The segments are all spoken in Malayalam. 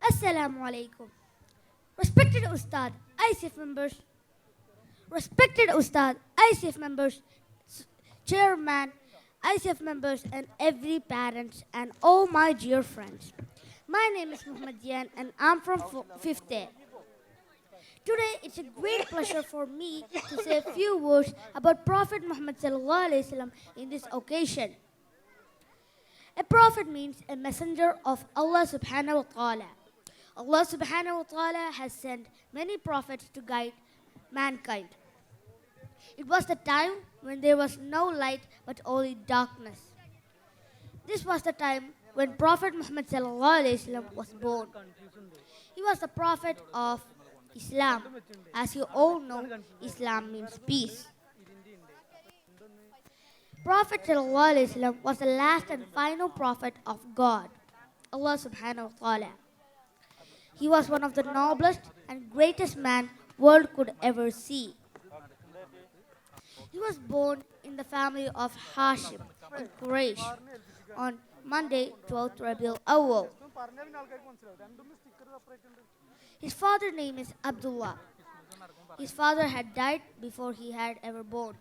Assalamu alaikum. Respected Ustad, ICF members, respected Ustad, ICF members, chairman, ICF members, and every parent, and all my dear friends. My name is Muhammad Yan, and I'm from 5th A. Today, it's a great pleasure for me to say a few words about Prophet Muhammad sallallahu alaihi wasallam in this occasion. A prophet means a messenger of Allah subhanahu wa ta'ala. Allah subhanahu wa ta'ala has sent many prophets to guide mankind. It was the time when there was no light but only darkness. This was the time when Prophet Muhammad sallallahu alaihi wasallam was born. He was the prophet of Islam. As you all know, Islam means peace. Prophet sallallahu alaihi wasallam was the last and final prophet of God, Allah subhanahu wa ta'ala. He was one of the noblest and greatest man world could ever see. He was born in the family of Hashim in Quraysh on Monday, 12th Rabiul Awwal. His father's name is Abdullah. His father had died before he had ever born.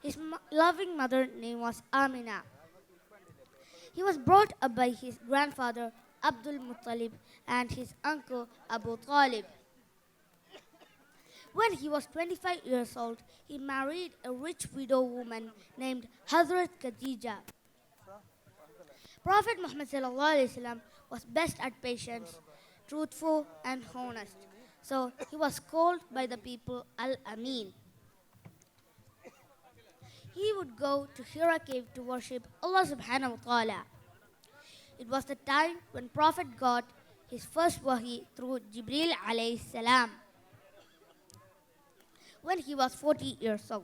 His loving mother name was Amina. He was brought up by his grandfather Abdul Muttalib and his uncle Abu Talib. When he was 25 years old, he married a rich widow woman named Hazrat Khadija. Prophet Muhammad sallallahu alaihi wasallam was best at patience, truthful and honest. So he was called by the people Al-Amin. He would go to Hira cave to worship Allah subhanahu wa ta'ala. It was the time when Prophet got his first wahi through Jibreel alayhi salam when he was 40 years old.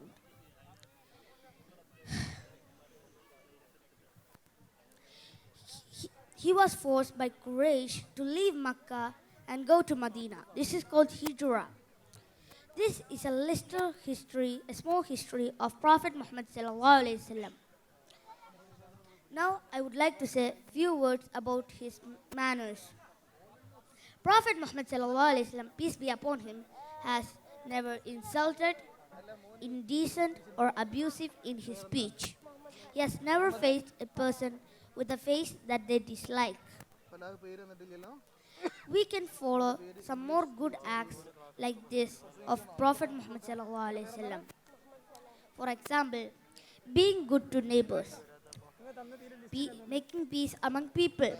He was forced by Quraysh to leave Makkah and go to Medina. This is called Hijrah. This is a small history of Prophet Muhammad sallallahu alaihi wasallam. Now I would like to say a few words about his manners. Prophet Muhammad sallallahu alaihi wasallam, peace be upon him, has never insulted, indecent or abusive in his speech. He has never faced a person with a face that they dislike. We can follow some more good acts like this of Prophet Muhammad sallallahu alaihi wasallam. For example, being good to neighbors, making peace among people,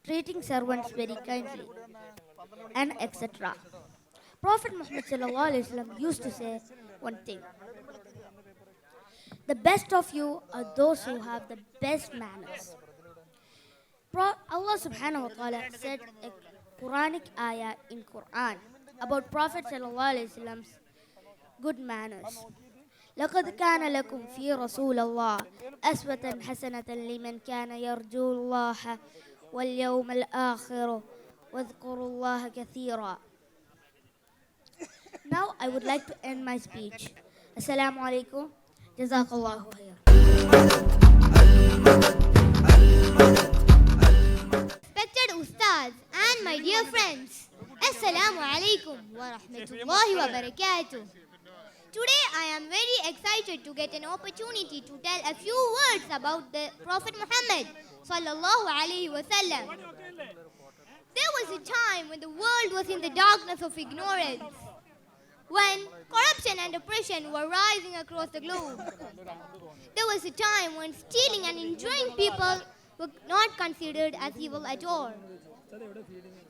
treating servants very kindly, and etc. Prophet Muhammad sallallahu alaihi wasallam used to say one thing: the best of you are those who have the best manners. Allah subhanahu wa ta'ala said a Quranic ayah in Quran about Prophet sallallahu alaihi wasallam's good manners. لقد كان لكم في رسول الله أسوة حسنة لمن كان يرجو الله واليوم الآخر واذكروا الله كثيرا. Now I would like to end my speech. Assalamu alaikum. Jazakallahu khair. Respected Ustads and my dear friends, Assalamu alaikum wa rahmatullahi wa barakatuh. Today I am very excited to get an opportunity to tell a few words about the Prophet Muhammad sallallahu alaihi wasallam. There was a time when the world was in the darkness of ignorance, when corruption and oppression were rising across the globe. There was a time when stealing and injuring people were not considered as evil at all.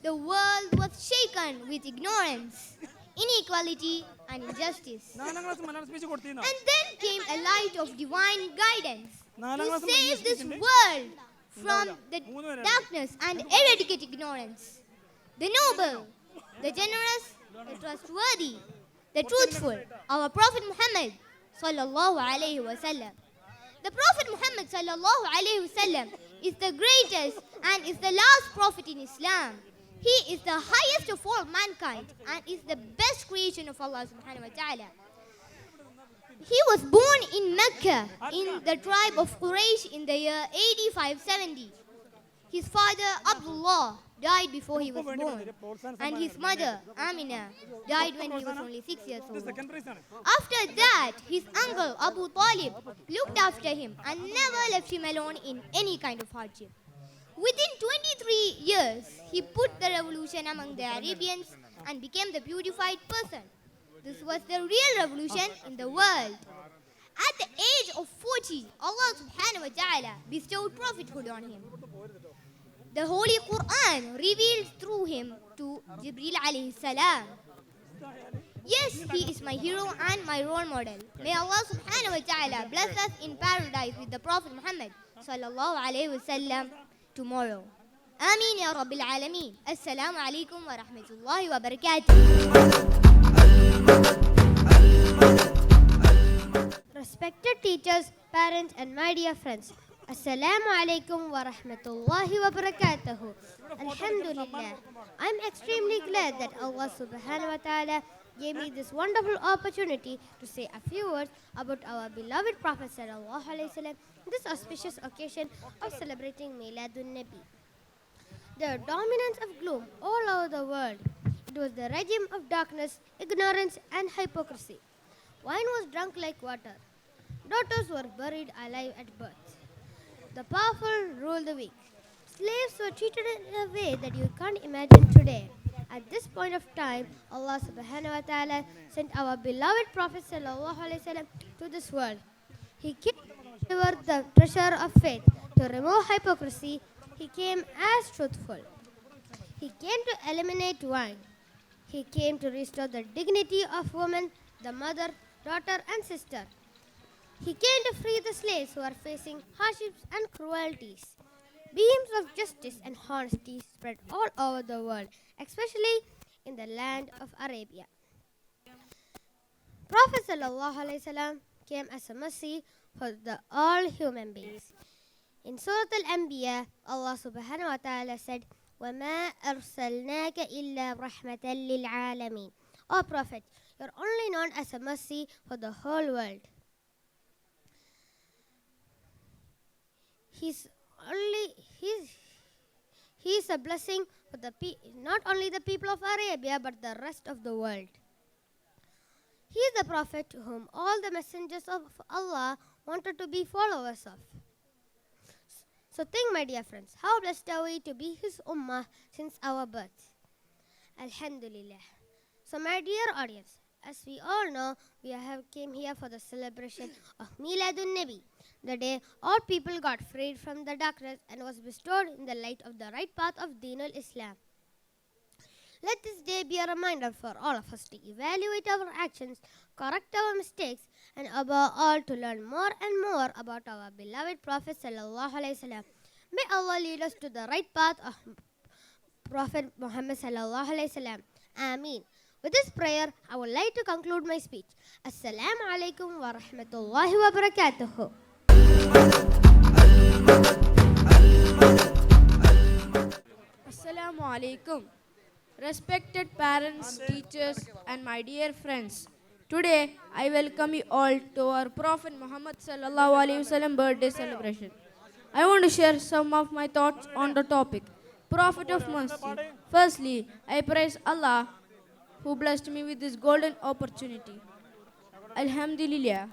The world was shaken with ignorance, inequality, and injustice. And then came a light of divine guidance to save this world from the darkness and eradicate ignorance. The noble, the generous, the trustworthy, the truthful, our Prophet Muhammad sallallahu alaihi wasallam. The Prophet Muhammad sallallahu alaihi wasallam is the greatest and is the last prophet in Islam. He is the highest of all mankind and is the best creation of Allah subhanahu wa ta'ala. He was born in Mecca in the tribe of Quraysh in the year 8570. His father Abdullah died before he was born, and his mother Amina died when he was only 6 years old. After that, his uncle Abu Talib looked after him and never left him alone in any kind of hardship. Within 23 years, he put the revolution among the Arabians and became the beautified person. This was the real revolution in the world. At the age of 40, Allah subhanahu wa ta'ala bestowed prophethood on him. The Holy Quran revealed through him to Jibril alayhi salam. Yes, he is my hero and my role model. May Allah subhanahu wa ta'ala bless us in paradise with the Prophet Muhammad sallallahu alayhi wa sallam tomorrow. Ameen ya Rabbil Alameen. Assalamu alaikum wa rahmatullahi wa barakatuh. Respected teachers, parents, and my dear friends, Assalamu alaikum wa rahmatullahi wa barakatuhu. Alhamdulillah. I'm extremely glad that Allah subhanahu wa ta'ala gave me this wonderful opportunity to say a few words about our beloved Prophet sallallahu alaihi wasallam on this auspicious occasion of celebrating Miladun Nabi. The dominance of gloom all over the world. It was the regime of darkness, ignorance, and hypocrisy. Wine was drunk like water. Daughters were buried alive at birth. The powerful ruled the weak. Slaves were treated in a way that you can't imagine today. At this point of time, Allah subhanahu wa ta'ala sent our beloved Prophet sallallahu alaihi wasallam to this world. He came to deliver the treasure of faith, to remove hypocrisy. He came as truthful. He came to eliminate wine. He came to restore the dignity of woman, the mother, daughter, and sister. He came to free the slaves who are facing hardships and cruelties. Beams of justice and honesty spread all over the world, especially in the land of Arabia. Prophet sallallahu alaihi wasallam came as a mercy for all human beings. In Surah Al-Anbiya, Allah subhanahu wa ta'ala said, وَمَا أَرْسَلْنَاكَ إِلَّا رَحْمَةً لِلْعَالَمِينَ. O Prophet, you are only known as a mercy for the whole world. He is a blessing for not only the people of Arabia but the rest of the world. He is the Prophet to whom all the messengers of Allah wanted to be followers of. So think, my dear friends, how blessed are we to be his ummah since our birth. Alhamdulillah. So my dear audience, as we all know, we came here for the celebration of Miladun Nabi, the day all people got freed from the darkness and was bestowed in the light of the right path of Deenul Islam. Let this day be a reminder for all of us to evaluate our actions, correct our mistakes, and above all to learn more and more about our beloved Prophet sallallahu alaihi wasallam. May Allah lead us to the right path of Prophet Muhammad sallallahu alaihi wasallam. Ameen. With this prayer, I would like to conclude my speech. Assalamu alaikum wa rahmatullahi wa barakatuhu. Assalamu alaikum. Respected parents, teachers, and my dear friends. Today, I welcome you all to our Prophet Muhammad sallallahu alaihi wasallam birthday celebration. I want to share some of my thoughts on the topic, Prophet of Mercy. Firstly, I praise Allah who blessed me with this golden opportunity. Alhamdulillah.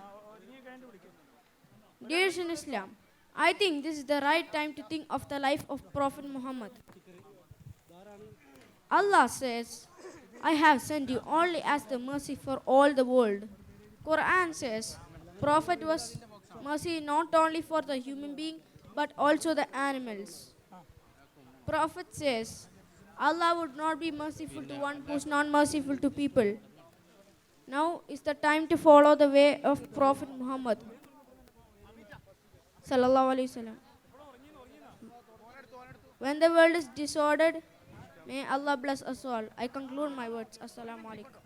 Dears in Islam, I think this is the right time to think of the life of Prophet Muhammad. Allah says, I have sent you only as the mercy for all the world. Quran says, Prophet was mercy not only for the human being but also the animals. Prophet says, Allah would not be merciful to one who is not merciful to people. Now is the time to follow the way of Prophet Muhammad sallallahu alaihi wasallam. When the world is disordered, may Allah bless us all. I conclude my words. Assalamu alaikum.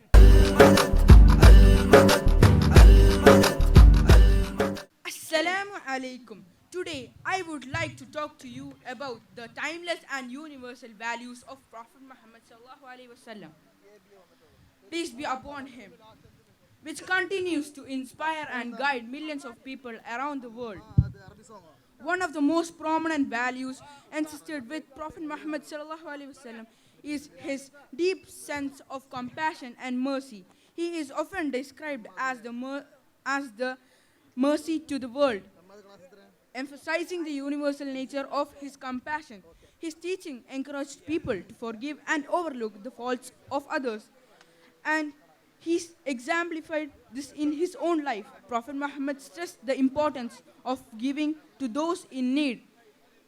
Assalamu alaikum. Today, I would like to talk to you about the timeless and universal values of Prophet Muhammad sallallahu alaihi wasallam. Peace be upon him. which continues to inspire and guide millions of people around the world. One of the most prominent values insisted with Prophet Muhammad sallallahu alaihi wasallam is his deep sense of compassion and mercy. He is often described as the mercy to the world, emphasizing the universal nature of his compassion. His teaching encouraged people to forgive and overlook the faults of others, and he exemplified this in his own life. Prophet Muhammad stressed the importance of giving to those in need.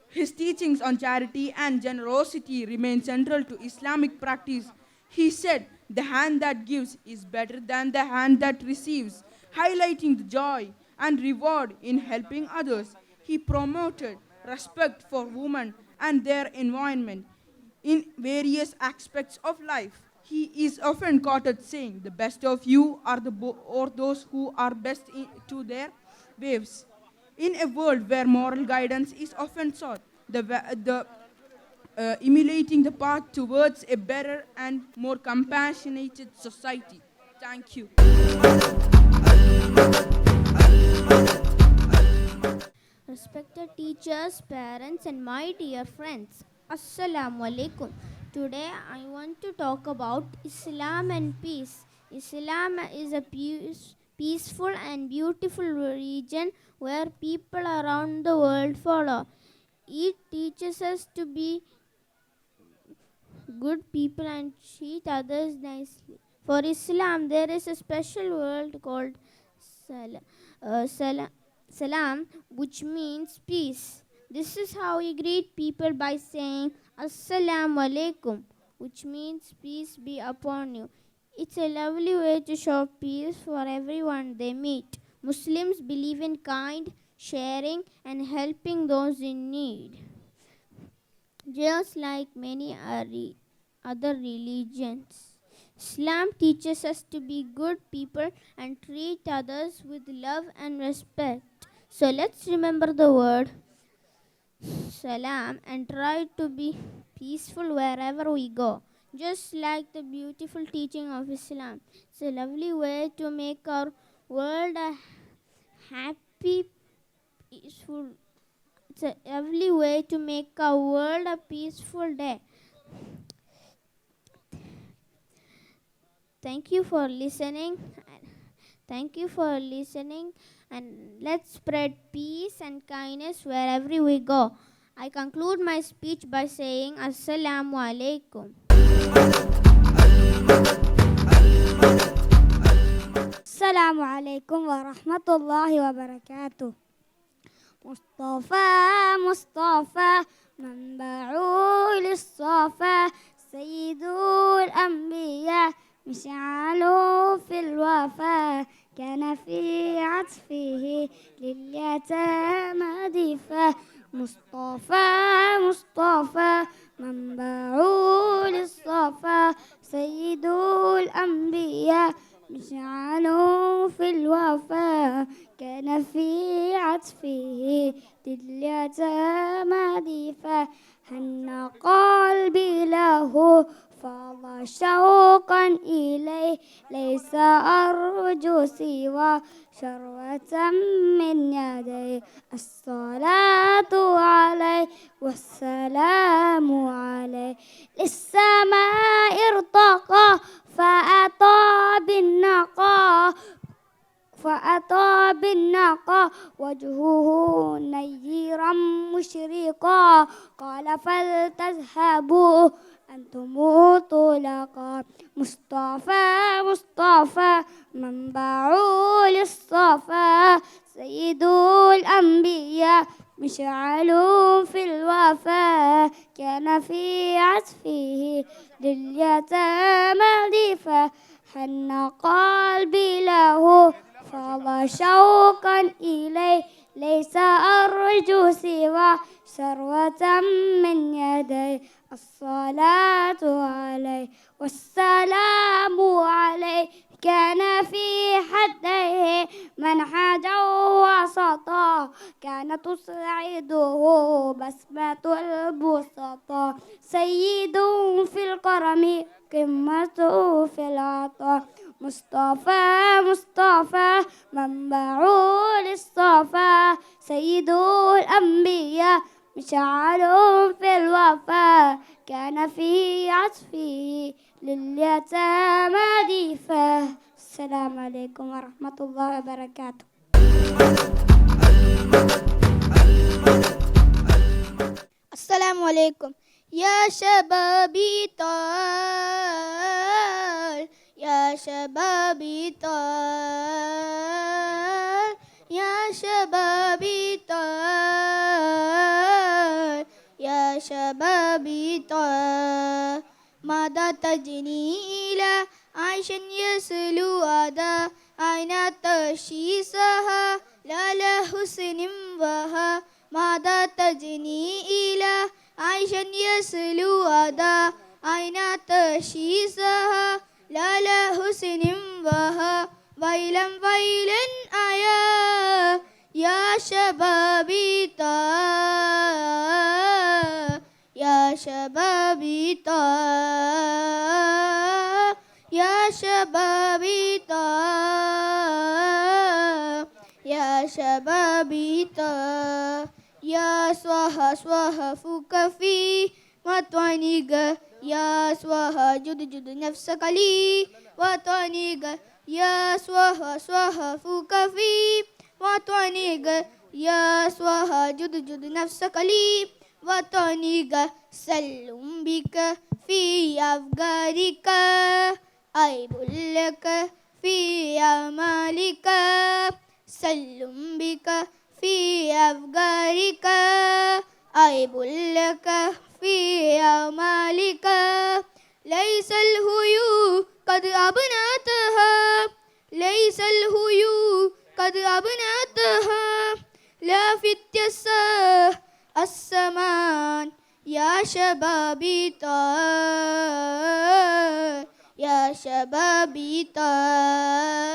His teachings on charity and generosity remain central to Islamic practice. He said, "The hand that gives is better than the hand that receives," highlighting the joy and reward in helping others. He promoted respect for women and their environment in various aspects of life. He is often quoted saying, "The best of you are or those who are best to their waves." In a world where moral guidance is often sought, emulating the path towards a better and more compassionate society. Thank you. Respected teachers, parents, and my dear friends, Assalamu alaikum. Today I want to talk about Islam and peace. Islam is a peaceful and beautiful religion where people around the world follow. It teaches us to be good people and treat others nicely. For Islam, there is a special word called Salam, which means peace. This is how we greet people by saying Assalamu alaikum, which means peace be upon you. It's a lovely way to show peace for everyone they meet. Muslims believe in kind, sharing, and helping those in need. Just like many other religions, Islam teaches us to be good people and treat others with love and respect. So let's remember the word Salam and try to be peaceful wherever we go. Just like the beautiful teaching of Islam. It's a lovely way to make our world a happy, peaceful. It's a lovely way to make our world a peaceful day. Thank you for listening. Thank you for listening, and let's spread peace and kindness wherever we go. I conclude my speech by saying Assalamu alaikum. السلام عليكم ورحمة الله وبركاته. مصطفى منبع للصفا سيد الأنبياء مشعل في الوفا كان في عطفه لليتامى ضيفا مصطفى منبع للصفا سيد الأنبياء مشعل في الوفا كان في عطفه لليتامى ضيفا هن قلبي له فاض شوقا إليه ليس أرجو سوى شروة من يديه الصلاة عليه والسلام عليه للسماء ارتقى فأتى بالنقى وجهه نيرا مشرقا قال فلتذهبوا أنتم طلقا مصطفى منبع للصفا سيد الأنبياء مشعل في الوفا كان في عطفه لليتامى ضيفا حن قلبي له فاض شوقا إليه ليس أرجو سوى ثروة من يديه الصلاة عليه والسلام عليه كان في حديه منحجا وسطا كان تسعده بسمة البسطاء سيد في الكرم قمة في العطاء مصطفى مصطفى منبع للصفا سيد الأنبياء مشعل في الوفا كان في عطفه لليتامى ضيفا. السلام عليكم ورحمة الله وبركاته. السلام عليكم. يا شبابي طال يا شبابي طال يا شبابي طال يا شبابي طال ماذا تجني إلى عيش يسلو أدا أين تشيسها لا لا حسن وها ماذا تجني إلى عيش يسلو أدا أين تشيسها لا لا حسن وها ويلا ويلا أيا يا شبابي طال يا شبابي طال يا شبابي طال يا شبابي طال يا سواها سواها فوك في وطنيك يا سواها جد جد نفسك لي وطنيك يا سواها سواها فوك في وطنيك يا سواها جد جد نفسك لي وطنيك سلم بك في أفكارك عيب لك في أعمالك سلم بك في أفكارك عيب لك في أعمالك ليس الهيو قد أبنتها ليس الهيو قد أبنتها لا فتية السمان يا شبابي طال يا شبابي طال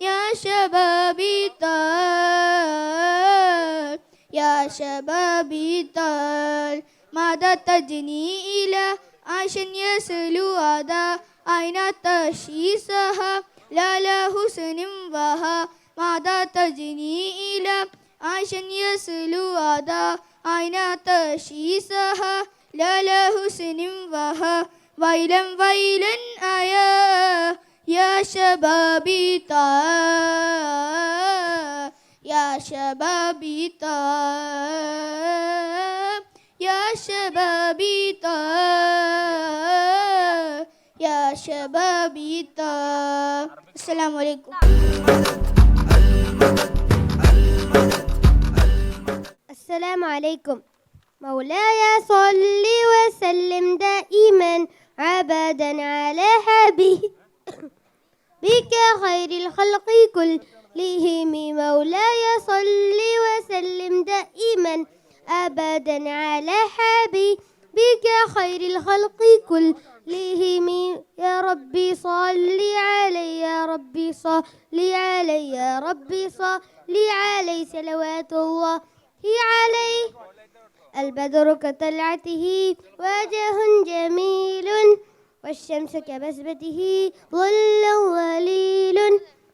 يا شبابي طال يا شبابي طال ماذا تجني إلى عيش يسلو أدا أين تشيسها لا لا حسن وها ماذا تجني إلى عيش يسلو أدا أين تشيسها لا لا حسن وها ويلا ويلا أيا يا شبابي طال يا شبابي طال يا شبابي طال يا شبابي طال. السلام عليكم. السلام عليكم. مولاي صل وسلم دائما أبدا على حبيبك خير الخلق كلهم. مولاي صل وسلم دائما أبدا على حبيبك خير الخلق كلهم. يا ربي صل علي يا ربي صل علي يا ربي صل عليه صلوات الله عليه. البدر كطلعته وجه جميل والشمس كبسمته ظل ظليل.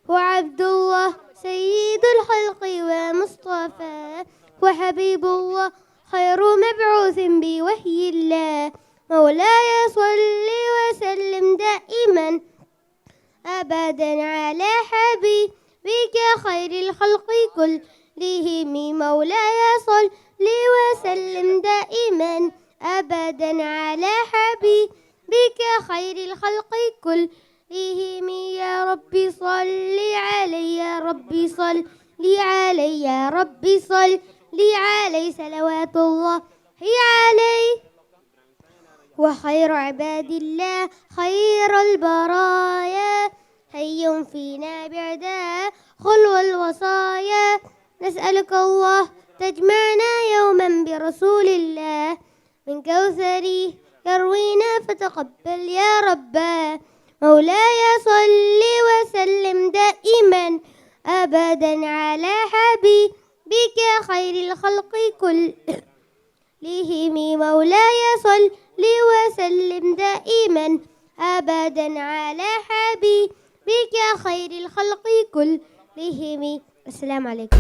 وعبد الله سيد الخلق ومصطفى وحبيب الله خير مبعوث بوحي الله. مولاي صل وسلم دائما أبدا على حبيبك خير الخلق كلهم. مولاي صل وسلم دائما أبدا على حبيبك خير الخلق كلهم. يا ربي صل علي يا ربي صل علي يا ربي صل عليه صلوات الله عليه. وخير عباد الله خير البرايا حي فينا بعدا خلو الوصايا. نسألك الله تجمعنا يوما برسول الله من كوثري يروينا فتقبل يا ربا. مولاي صل وسلم دائما أبدا على حبيبك خير الخلق كلهم. مولاي صل وسلم دائما أبدا على حبيبك حبيبك خير الخلق كلهم. السلام عليكم.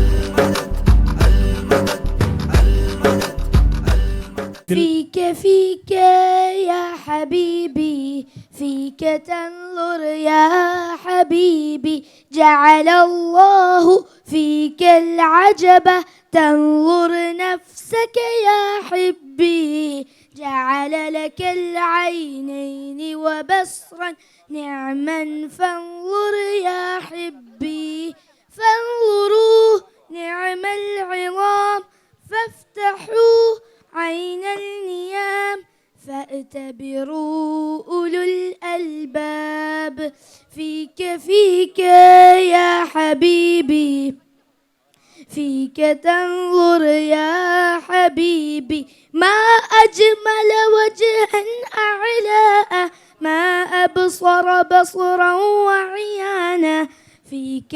فيك يا حبيبي، فيك تنظر يا حبيبي، جعل الله فيك العجب، تنظر نفسك يا حبي، جعل لك العينين وبصرا نعما، فانظر يا حبي، فانظروا نعم العظام، فافتحوا عين النيام، فاعتبروا أولو الألباب. فيك يا حبيبي، فيك تنظر يا حبيبي، ما أجمل وجها أعلاء، ما أبصر بصرا وعيانا. فيك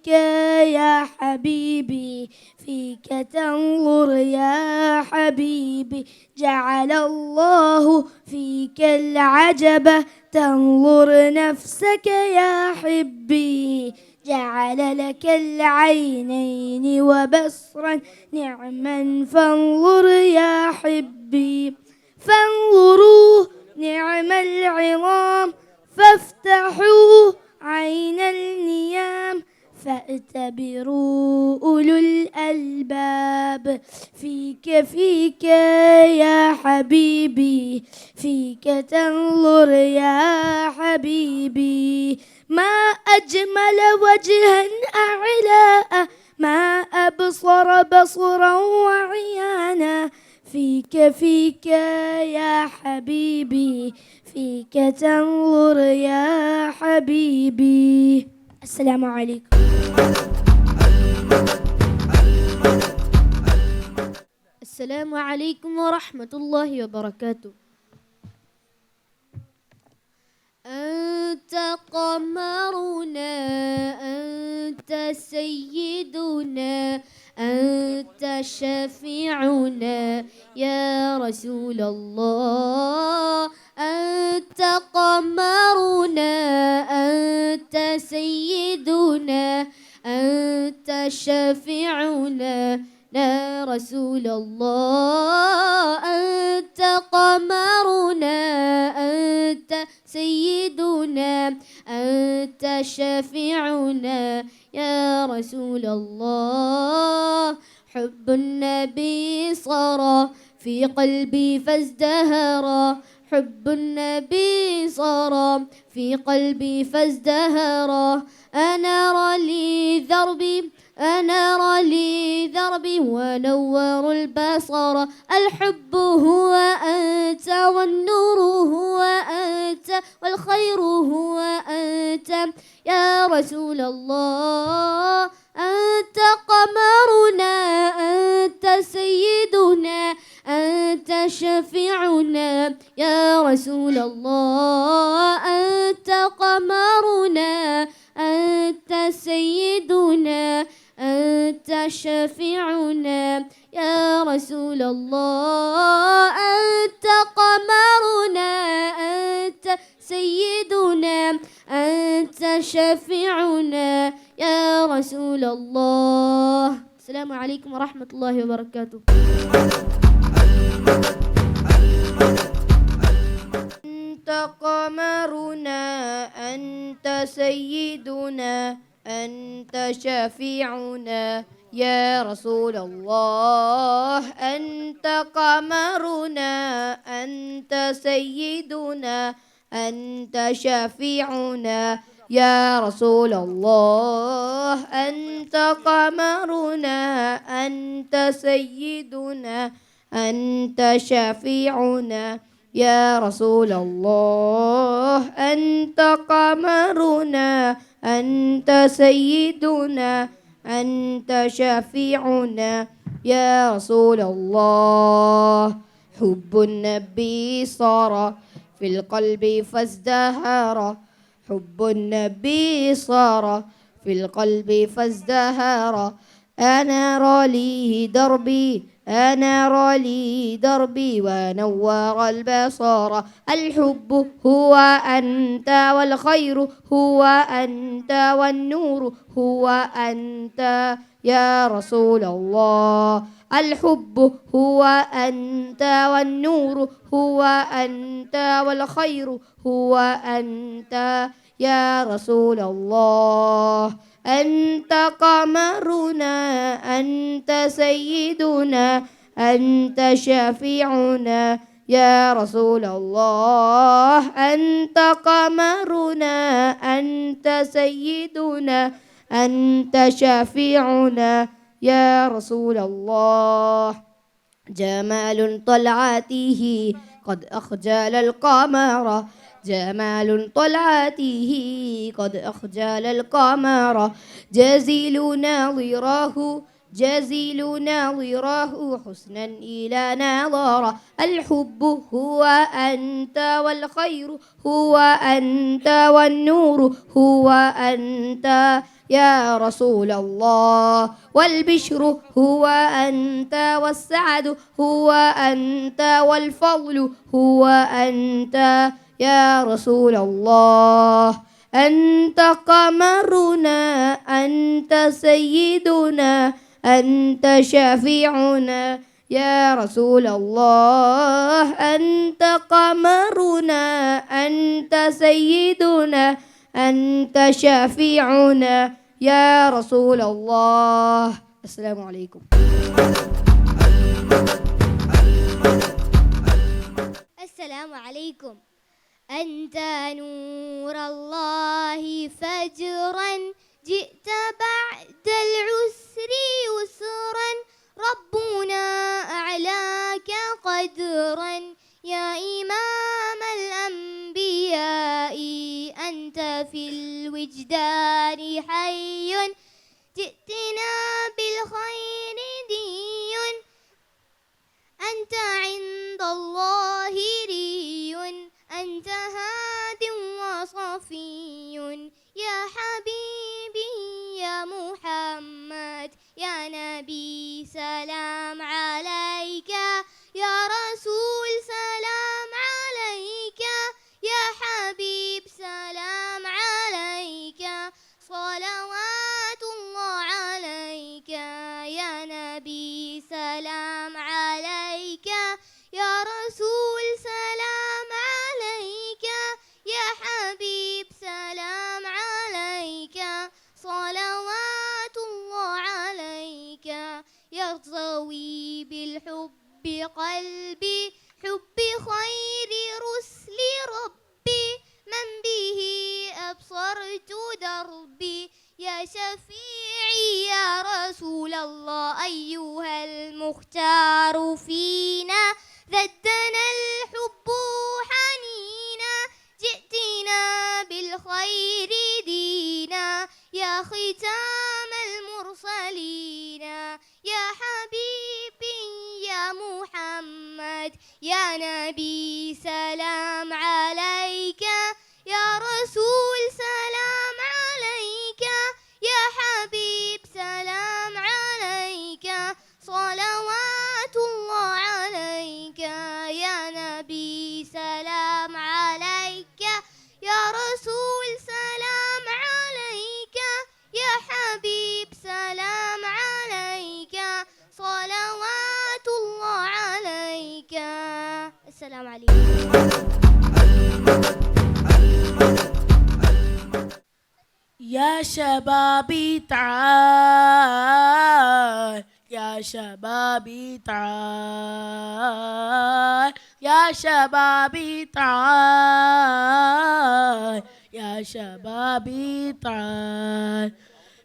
يا حبيبي، فيك تنظر يا حبيبي، جعل الله فيك العجب، تنظر نفسك يا حبي، جعل لك العينين وبصرا نعما، فانظر يا حبي، فانظروا نعم العظام، فافتحوا عين النيام، فاعتبروا أولو الألباب. فيك يا حبيبي، فيك تنظر يا حبيبي، ما أجمل وجها أعلاء، ما أبصر بصرا وعيانا. فيك يا حبيبي، فيك تنظر يا حبيبي. السلام عليكم. السلام عليكم ورحمة الله وبركاته. أنت قمرنا، أنت سيدنا، أنت شفيعنا يا رسول الله. أنت قمرنا، أنت سيدنا، أنت شفيعنا يا رسول الله. أنت قمرنا، أنت سيدنا، أنت شفيعنا يا رسول الله. حب النبي صار في قلبي فازدهر، حب النبي صار في قلبي فازدهر. أنار لي دربي، أنار لي دربي ونور البصر. الحب هو أنت، والنور هو أنت، والخير هو أنت يا رسول الله. أنت قمرنا، أنت سيدنا، أنت شفيعنا يا رسول الله. أنت قمرنا، أنت سيدنا، أنت شفيعنا يا رسول الله. أنت قمرنا، أنت سيدنا، أنت شفيعنا يا رسول الله. السلام عليكم ورحمة الله وبركاته. أنت قمرنا، أنت سيدنا، أنت شفيعنا يا رسول الله. أنت قمرنا، أنت سيدنا، أنت شفيعنا يا رسول الله. أنت قمرنا، أنت سيدنا، أنت شفيعنا يا رسول الله. أنت قمرنا، أنت سيدنا، أنت شفيعنا يا رسول الله. حب النبي صار في القلب فازدهر، حب النبي صار في القلب فازدهر. أنار لي دربي أنار لي دربي ونور البصر الحب هو أنت والخير هو أنت والنور هو أنت يا رسول الله الحب هو أنت والنور هو أنت والخير هو أنت يا رسول الله أنت قمرنا أنت سيدنا أنت شفيعنا يا رسول الله أنت قمرنا أنت سيدنا أنت شفيعنا يا رسول الله جمال طلعته قد أخجل القمر جمال طلعته قد أخجل القمر جزيل ناظراه جزيل ناظراه حسنا إلى نظر الحب هو أنت والخير هو أنت والنور هو أنت يا رسول الله والبشر هو أنت والسعد هو أنت والفضل هو أنت يا رسول الله أنت قمرنا أنت سيدنا أنت شفيعنا يا رسول الله أنت قمرنا أنت سيدنا أنت شفيعنا يا رسول الله السلام عليكم السلام عليكم أنت نور الله فجرا جئت بعد العسر يسرا ربنا أعلاك قدرا يا إمام الأنبياء أنت في الوجدان حي جئتنا بالخير دي أنت عند الله ري أنت هاد وصفي يا حبيبي يا محمد يا نبي سلام عليك يا رسول سلام عليك يا حبيب سلام عليك صلوات الله عليك يا نبي سلام عليك يا رسول سلام عليك يا حبيب سلام عليك صلوات الله عليك يرتوي بالحب قلبي حب خير رسل ربي من به أبصرت دربي يا شفيعي يا رسول الله أيها المختار فينا ذدنا الحب حنينا جئتنا بالخير دينا يا ختام المرسلين يا حبيبي يا محمد يا نبي سلام عليك يا رسول سلام عليك يا حبيب سلام عليك صلوات الله عليك يا نبي سلام عليك يا رسول سلام عليك يا حبيب سلام عليك صلوات الله عليك السلام عليكم يا شبابي تعال يا شبابي تعال يا شبابي تعال يا شبابي تعال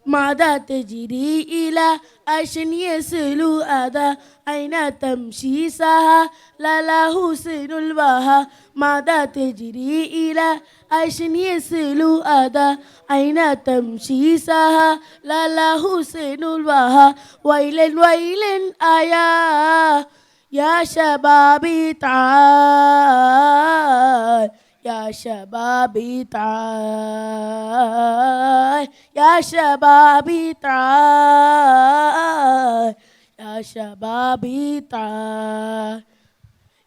ماذا تجري إلى عشان يسلو أذى أين تمشي سها لا له حسن البها ماذا تجري إلى عشان يسلو أذى أين تمشي سها لا له حسن البها ويل ويل آيا يا شبابي تعال يا شبابي تعال يا شبابي تعال يا شبابي تعال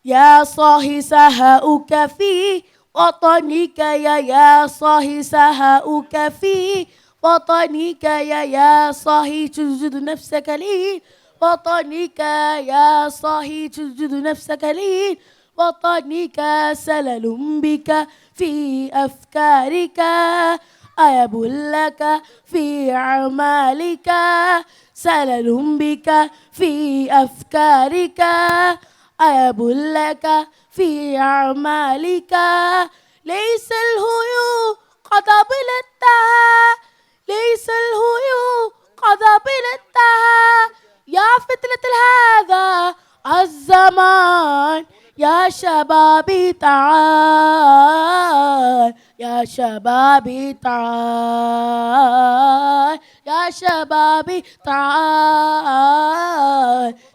يا صاحي سهاؤك في وطنك يا صاحي سهاؤك في وطنك يا صاحي تسجد نفسك لي وطنك يا صاحي تسجد نفسك لي وطنك سلل بك في أفكارك أيب لك في أعمالك سلل بك في أفكارك أيب لك في أعمالك ليس الهيو قد بلدتها ليس الهيو قد بلدتها يا فتنة هذا الزمان يا شبابي تعال يا شبابي تعال يا شبابي تعال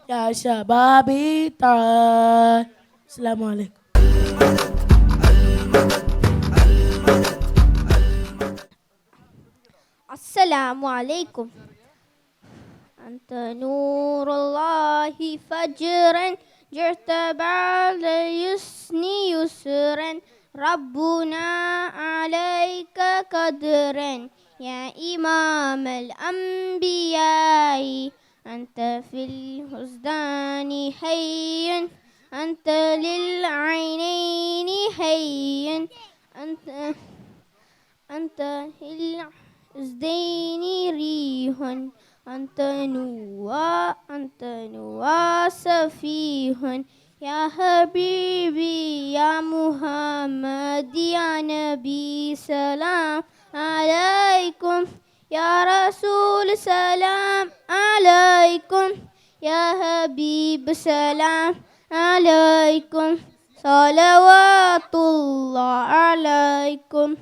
يا شبابي تعال. السلام عليكم. السلام عليكم. أنت نور الله فجرا جئت بعد اليسر يسرا ربنا عليك قدرا يا إمام الأنبياء أنت في الحسدان حي أنت للعينين حي أنت للحسدين ريح أنت نوى سفيه يا حبيبي يا محمد يا نبي سلام عليكم يا رسول سلام عليكم يا حبيب سلام عليكم صلوات الله عليكم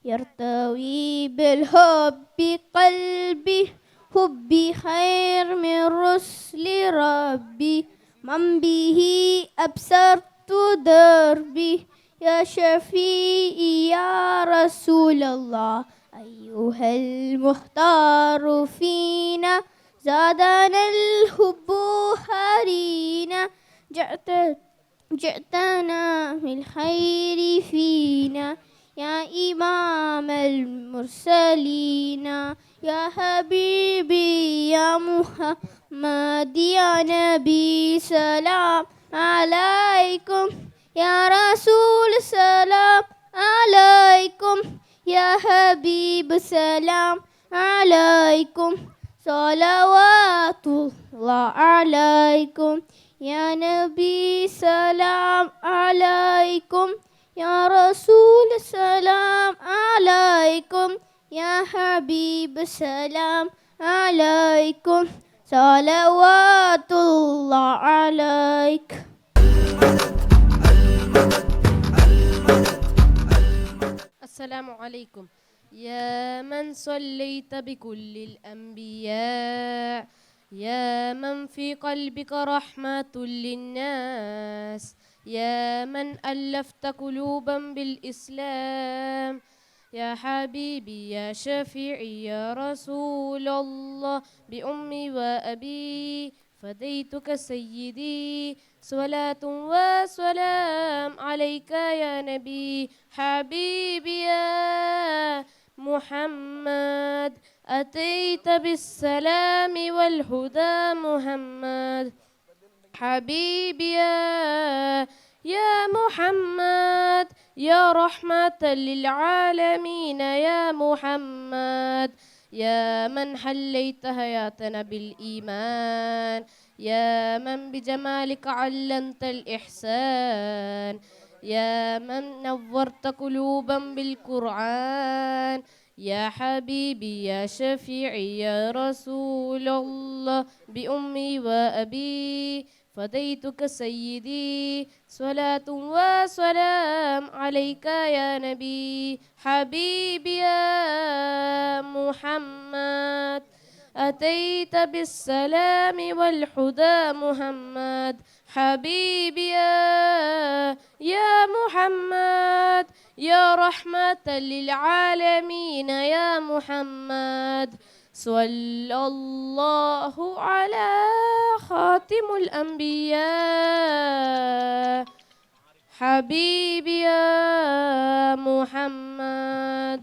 يرتوي بالحب قلبي حبي خير من رسل ربي من به أبصرت دربي يا شفيعي يا رسول الله أيها المختار فينا زادنا الحب هرينا جئتنا بالخير فينا يا إمام المرسلين يا حبيبي يا محمد يا نبي سلام عليكم يا رسول سلام عليكم يا حبيب سلام عليكم صلوات الله عليكم يا نبي سلام عليكم يا رسول سلام عليكم يا حبيب سلام عليكم صلوات الله عليك. السلام عليكم. يا من صليت بكل الأنبياء يا من في قلبك رحمة للناس يا من ألفت قلوبا بالإسلام يا حبيبي يا شفيعي يا رسول الله بأمي وأبي فديتك سيدي صلاة وسلام عليك يا نبي حبيبي يا محمد أتيت بالسلام والهدى محمد حبيبي يا محمد يا رحمة للعالمين يا محمد يا من حليت حياتنا بالإيمان يا من بجمالك علمت الإحسان يا من نورت قلوبا بالقرآن يا حبيبي يا شفيعي يا رسول الله بأمي وأبي فديتك سيدي صلاة وسلام عليك يا نبي حبيبي يا محمد أتيت بالسلام والهدى محمد حبيبي يا محمد يا رحمة للعالمين يا محمد സ്വല്ലല്ലാഹു അലാ ഖാതിമുൽ അംബിയാ حبيبي يا محمد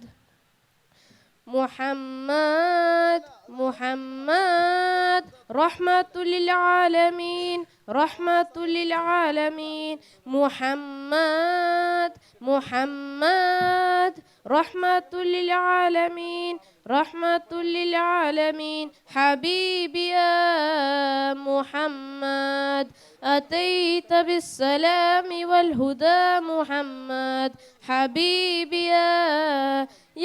محمد محمد رحمة للعالمين رحمة للعالمين محمد محمد رحمة للعالمين رحمة للعالمين حبيبي يا محمد أتيت بالسلام والهدى محمد حبيبي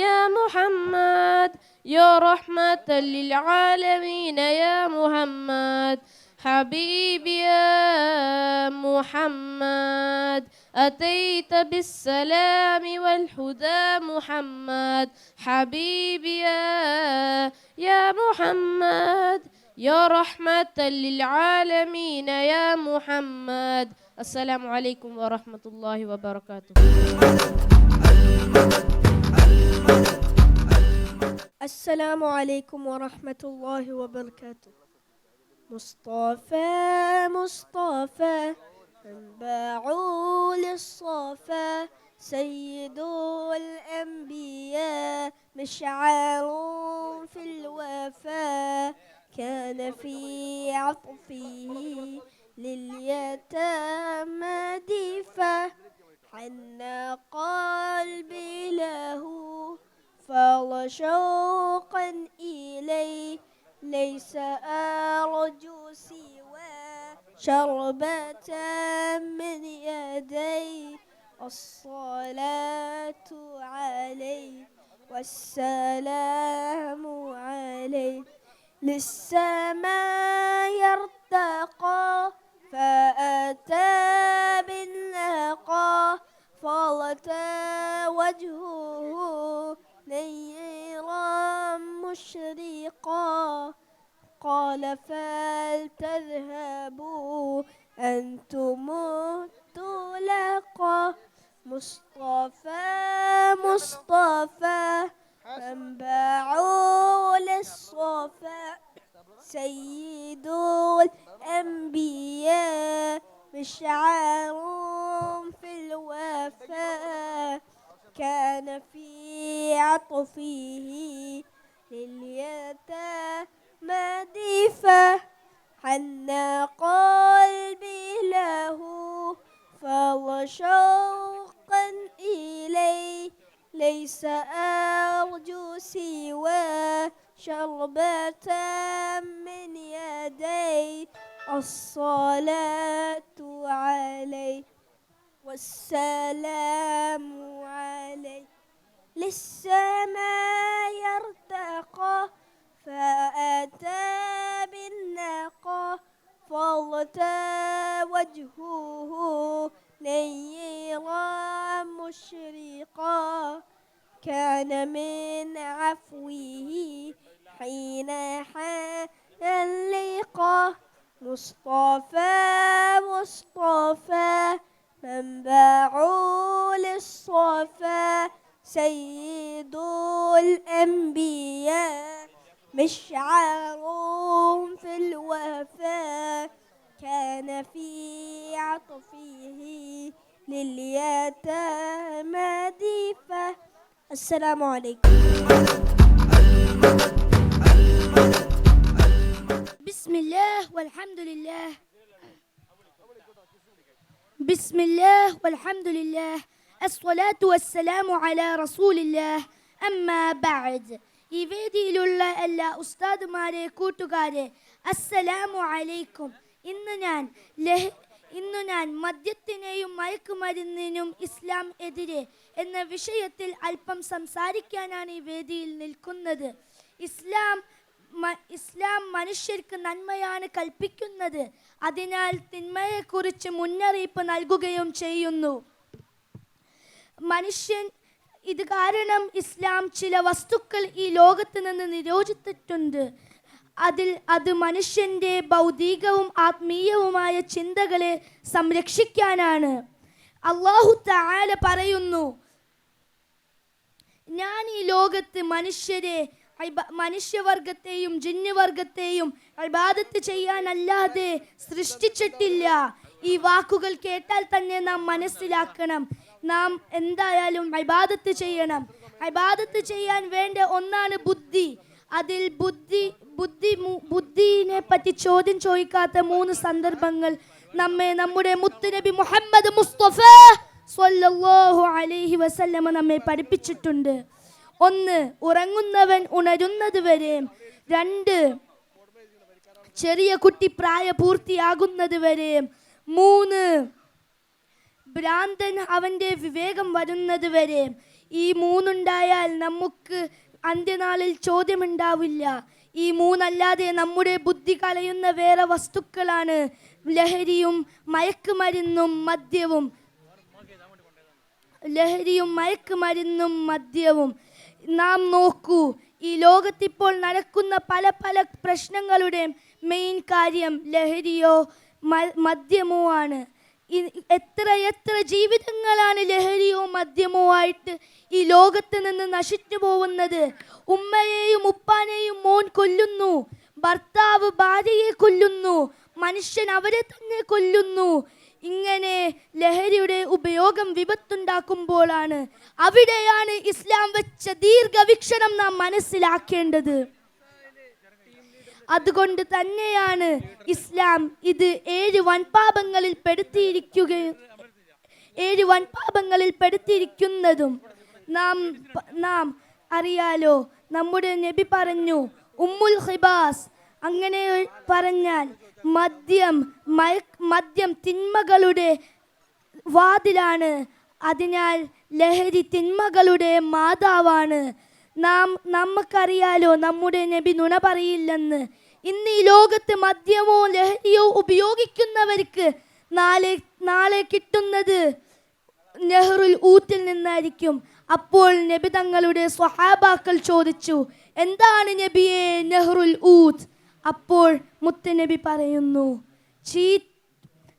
يا محمد يا رحمة للعالمين يا محمد حبيبي يا محمد أتيت بالسلام والهدى محمد حبيبي يا محمد يا رحمة للعالمين يا محمد السلام عليكم ورحمة الله وبركاته السلام عليكم ورحمة الله وبركاته مصطفى مصطفى منبع للصفا سيد الأنبياء مشعل في الوفاء كان في عطفه لليتامى دفا حن قلبي له فاض شوقا إليه ليس أرجو سوى شربة من يدي الصلاة عليه والسلام عليه للسماء يرتقى فأتى بالنقى فالت وجهه نيرا مشرقا قال فلتذهبوا أنتم الطلقا مصطفى مصطفى منبع للصفا سيد الأنبياء مشعر في الوفاء كان في عطفه لليتامى دفا حن قلبي له فاض شوقا إليه ليس أرجو سوى شربة من يدي الصلاة عليه والسلام عليه للسماء يرتقى فأتى بالناقة فالت وجهه نيرا مشرقا كان من عفوه حين حلقا مصطفى مصطفى منبع للصفا سيد الأنبياء مشعر في الوفاء كان في عطفه لليتامى دفا السلام عليكم بسم الله والحمد لله بسم الله والحمد لله الصلاة والسلام على رسول الله أما بعد ഈ വേദിയിലുള്ള എല്ലാ ഉസ്താദുമാരെ കൂട്ടുകാരെ അസ്സലാമു അലൈക്കും. ഇന്നു ഞാൻ മദ്യത്തിനെയും മയക്കുമരുന്നിനും ഇസ്ലാം എതിരെ എന്ന വിഷയത്തിൽ അല്പം സംസാരിക്കാനാണ് ഈ വേദിയിൽ നിൽക്കുന്നത്. ഇസ്ലാം മനുഷ്യർക്ക് നന്മയാണ് കൽപ്പിക്കുന്നത്. അതിനാൽ തിന്മയെക്കുറിച്ച് മുന്നറിയിപ്പ് നൽകുകയും ചെയ്യുന്നു. ഇത് കാരണം ഇസ്ലാം ചില വസ്തുക്കൾ ഈ ലോകത്ത് നിന്ന് നിരോധിച്ചിട്ടുണ്ട്. അത് മനുഷ്യൻ്റെ ഭൗതികവും ആത്മീയവുമായ ചിന്തകളെ സംരക്ഷിക്കാനാണ്. അല്ലാഹു തആല പറയുന്നു, ഞാൻ ഈ ലോകത്ത് മനുഷ്യരെ മനുഷ്യവർഗത്തെയും ജിന്നുവർഗത്തെയും ഇബാദത്ത് ചെയ്യാനല്ലാതെ സൃഷ്ടിച്ചിട്ടില്ല. ഈ വാക്കുകൾ കേട്ടാൽ തന്നെ നാം മനസ്സിലാക്കണം, നാം എന്തായാലും ഇബാദത്ത് ചെയ്യണം. ഇബാദത്ത് ചെയ്യാൻ വേണ്ട ഒന്നാണ് ബുദ്ധി. അതിൽ ബുദ്ധിനെ പറ്റി ചോദ്യം ചോദിക്കാത്ത 3 സന്ദർഭങ്ങൾ നമ്മുടെ മുത്തുനബി മുഹമ്മദ് മുസ്തഫ സ്വല്ലല്ലാഹു അലൈഹി വസല്ലമ നമ്മെ പഠിപ്പിച്ചിട്ടുണ്ട്. 1, ഉറങ്ങുന്നവൻ ഉണരുന്നത് വരെ. 2, ചെറിയ കുട്ടി പ്രായപൂർത്തിയാകുന്നത് വരെ. 3, ഭ്രാന്തൻ അവൻ്റെ വിവേകം വരുന്നത് വരെ. ഈ 3 ഉണ്ടായാൽ നമുക്ക് അന്ത്യനാളിൽ ചോദ്യമുണ്ടാവില്ല. ഈ 3 അല്ലാതെ നമ്മുടെ ബുദ്ധി കളയുന്ന വേറെ വസ്തുക്കളാണ് ലഹരിയും മയക്കുമരുന്നും മദ്യവും. നാം നോക്കൂ, ഈ ലോകത്തിപ്പോൾ നടക്കുന്ന പല പ്രശ്നങ്ങളുടെയും മെയിൻ കാര്യം ലഹരിയോ മദ്യമോ ആണ്. എത്ര ജീവിതങ്ങളാണ് ലഹരിയോ മദ്യമോ ആയിട്ട് ഈ ലോകത്ത് നിന്ന് നശിച്ചു പോകുന്നത്. ഉമ്മയെയും ഉപ്പാനെയും മോൻ കൊല്ലുന്നു, ഭർത്താവ് ഭാര്യയെ കൊല്ലുന്നു, മനുഷ്യൻ അവരെ തന്നെ കൊല്ലുന്നു. ഇങ്ങനെ ലഹരിയുടെ ഉപയോഗം വിപത്തുണ്ടാക്കുമ്പോഴാണ് അവിടെയാണ് ഇസ്ലാം വെച്ച ദീർഘവീക്ഷണം നാം മനസ്സിലാക്കേണ്ടത്. അതുകൊണ്ട് തന്നെയാണ് ഇസ്ലാം ഇത് 7 വൻപാപങ്ങളിൽ പെടുത്തിയിരിക്കുന്നതും. നാം അറിയാലോ, നമ്മുടെ നബി പറഞ്ഞു ഉമ്മുൽ ഖിബാസ്. അങ്ങനെ പറഞ്ഞാൽ മദ്യം തിന്മകളുടെ വാതിലാണ്. അതിനാൽ ലഹരി തിന്മകളുടെ മാതാവാണ്. നമുക്കറിയാലോ നമ്മുടെ നബി നുണ പറയില്ലെന്ന്. ഇന്ന് ഈ ലോകത്ത് മദ്യമോ ലഹരിയോ ഉപയോഗിക്കുന്നവർക്ക് നാളെ കിട്ടുന്നത് നെഹ്റുൽ ഊത്തിൽ നിന്നായിരിക്കും. അപ്പോൾ നബി തങ്ങളുടെ സ്വഹാബാക്കൾ ചോദിച്ചു, എന്താണ് നബിയെ നെഹ്റുൽ ഊത്ത്? അപ്പോൾ മുത്തനബി പറയുന്നു,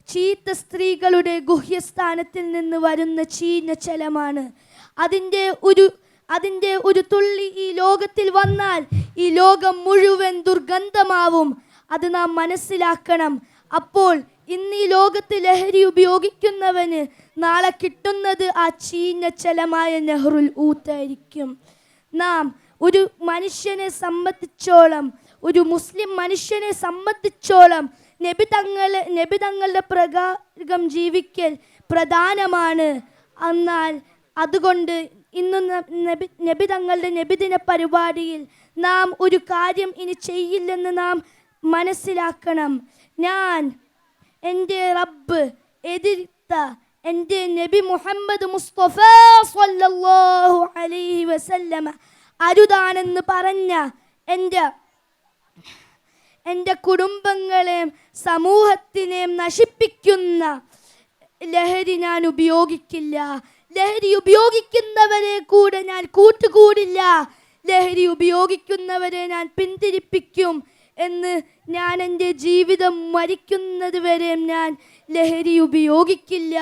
ചീത്ത സ്ത്രീകളുടെ ഗുഹ്യസ്ഥാനത്തിൽ നിന്ന് വരുന്ന ചീഞ്ഞ ജലമാണ്. അതിൻ്റെ ഒരു തുള്ളി ഈ ലോകത്തിൽ വന്നാൽ ഈ ലോകം മുഴുവൻ ദുർഗന്ധമാവും. അത് നാം മനസ്സിലാക്കണം. അപ്പോൾ ഇന്ന് ഈ ലോകത്ത് ലഹരി ഉപയോഗിക്കുന്നവന് നാളെ കിട്ടുന്നത് ആ ചീഞ്ഞ ജലമായ നെഹ്റുൽ ഊത്തായിരിക്കും. നാം ഒരു മനുഷ്യനെ സംബന്ധിച്ചോളം, ഒരു മുസ്ലിം മനുഷ്യനെ സംബന്ധിച്ചോളം നബി തങ്ങളുടെ പ്രകാരം ജീവിക്കൽ പ്രധാനമാണ്. എന്നാൽ അതുകൊണ്ട് ഇന്ന് നബി തങ്ങളുടെ നബിദിന പരിപാടിയിൽ നാം ഒരു കാര്യം ഇനി ചെയ്യില്ലെന്ന് നാം മനസ്സിലാക്കണം. എൻ്റെ റബ്ബ് എതിർത്ത എൻ്റെ നബി മുഹമ്മദ് മുസ്തഫ സ്വല്ലല്ലാഹു അലൈഹി വസല്ലമ അരുതാണെന്ന് പറഞ്ഞ എൻ്റെ കുടുംബങ്ങളെയും സമൂഹത്തിനെയും നശിപ്പിക്കുന്ന ലഹരി ഞാൻ ഉപയോഗിക്കില്ല. ലഹരി ഉപയോഗിക്കുന്നവരെ കൂടെ ഞാൻ കൂട്ടുകൂടില്ല. ലഹരി ഉപയോഗിക്കുന്നവരെ ഞാൻ പിന്തിരിപ്പിക്കും എന്ന് ഞാൻ എൻ്റെ ജീവിതം മരിക്കുന്നത് വരെ ഞാൻ ലഹരി ഉപയോഗിക്കില്ല.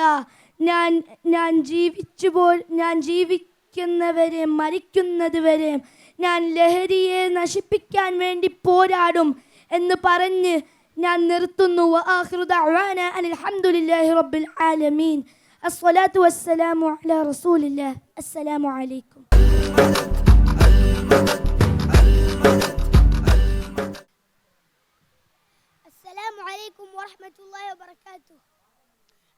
ഞാൻ ജീവിക്കുന്നവരെ മരിക്കുന്നത് വരെ ഞാൻ ലഹരിയെ നശിപ്പിക്കാൻ വേണ്ടി പോരാടും എന്ന് പറഞ്ഞ് ഞാൻ നിർത്തുന്നു. വആഖിറു ദഅവാനാ അൽഹംദുലില്ലാഹി റബ്ബിൽ ആലമീൻ. الصلاة والسلام على رسول الله. السلام عليكم. السلام عليكم ورحمة الله وبركاته.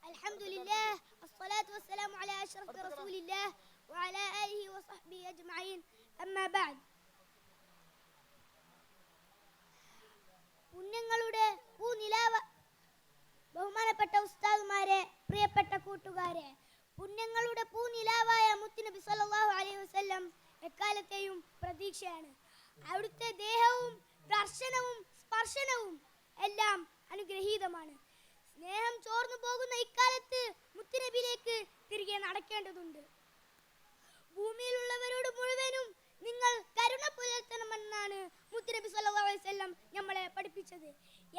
الحمد لله، الصلاة والسلام على أشرف رسول الله وعلى آله وصحبه أجمعين. أما بعد. പുണ്യങ്ങളുടെ പൂനിലാവ്, ബഹുമാനപ്പെട്ട ഉസ്താദുമാരെ, പ്രിയപ്പെട്ട കൂട്ടുകാരെ, പുണ്യങ്ങളുടെ പൂനിലാവായ മുത്തുനബി സല്ലല്ലാഹു അലൈഹി വസല്ലം എക്കാലത്തെയും പ്രതീക്ഷയാണ്. അവിടുത്തെ ദേഹവും ദർശനവും സ്പർശനവും എല്ലാം അനുഗ്രഹീതമാണ്. സ്നേഹം ചോർന്നു പോകുന്ന ഇക്കാലത്ത് മുത്തുനബിയിലേക്ക് തിരികെ നടക്കേണ്ടതുണ്ട്. ഭൂമിയിലുള്ളവരോട് മുഴുവനും നിങ്ങൾ കരുണ പുലർത്തണമെന്നാണ് മുത്തുനബി സല്ലല്ലാഹു അലൈഹി വസല്ലം നമ്മളെ പഠിപ്പിച്ചത്.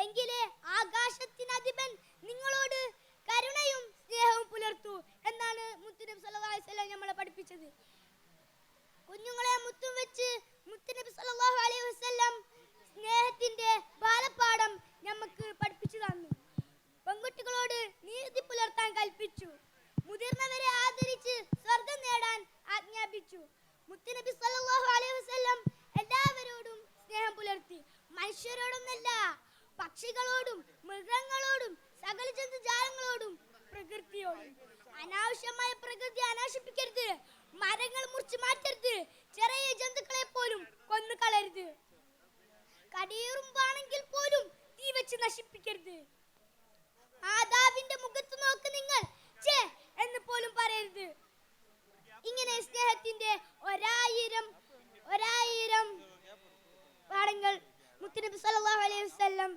എങ്കിലേ ആകാശത്തിനധിപൻ നിങ്ങളോട് കരുണയും സ്നേഹവും പുലർത്തൂ എന്നാണ് മുത്തുനബി സല്ലല്ലാഹു അലൈഹി വസല്ലം നമ്മളെ പഠിപ്പിച്ചത്. കുഞ്ഞുങ്ങളെ മുത്തും വെച്ച് മുത്തുനബി സല്ലല്ലാഹു അലൈഹി വസല്ലം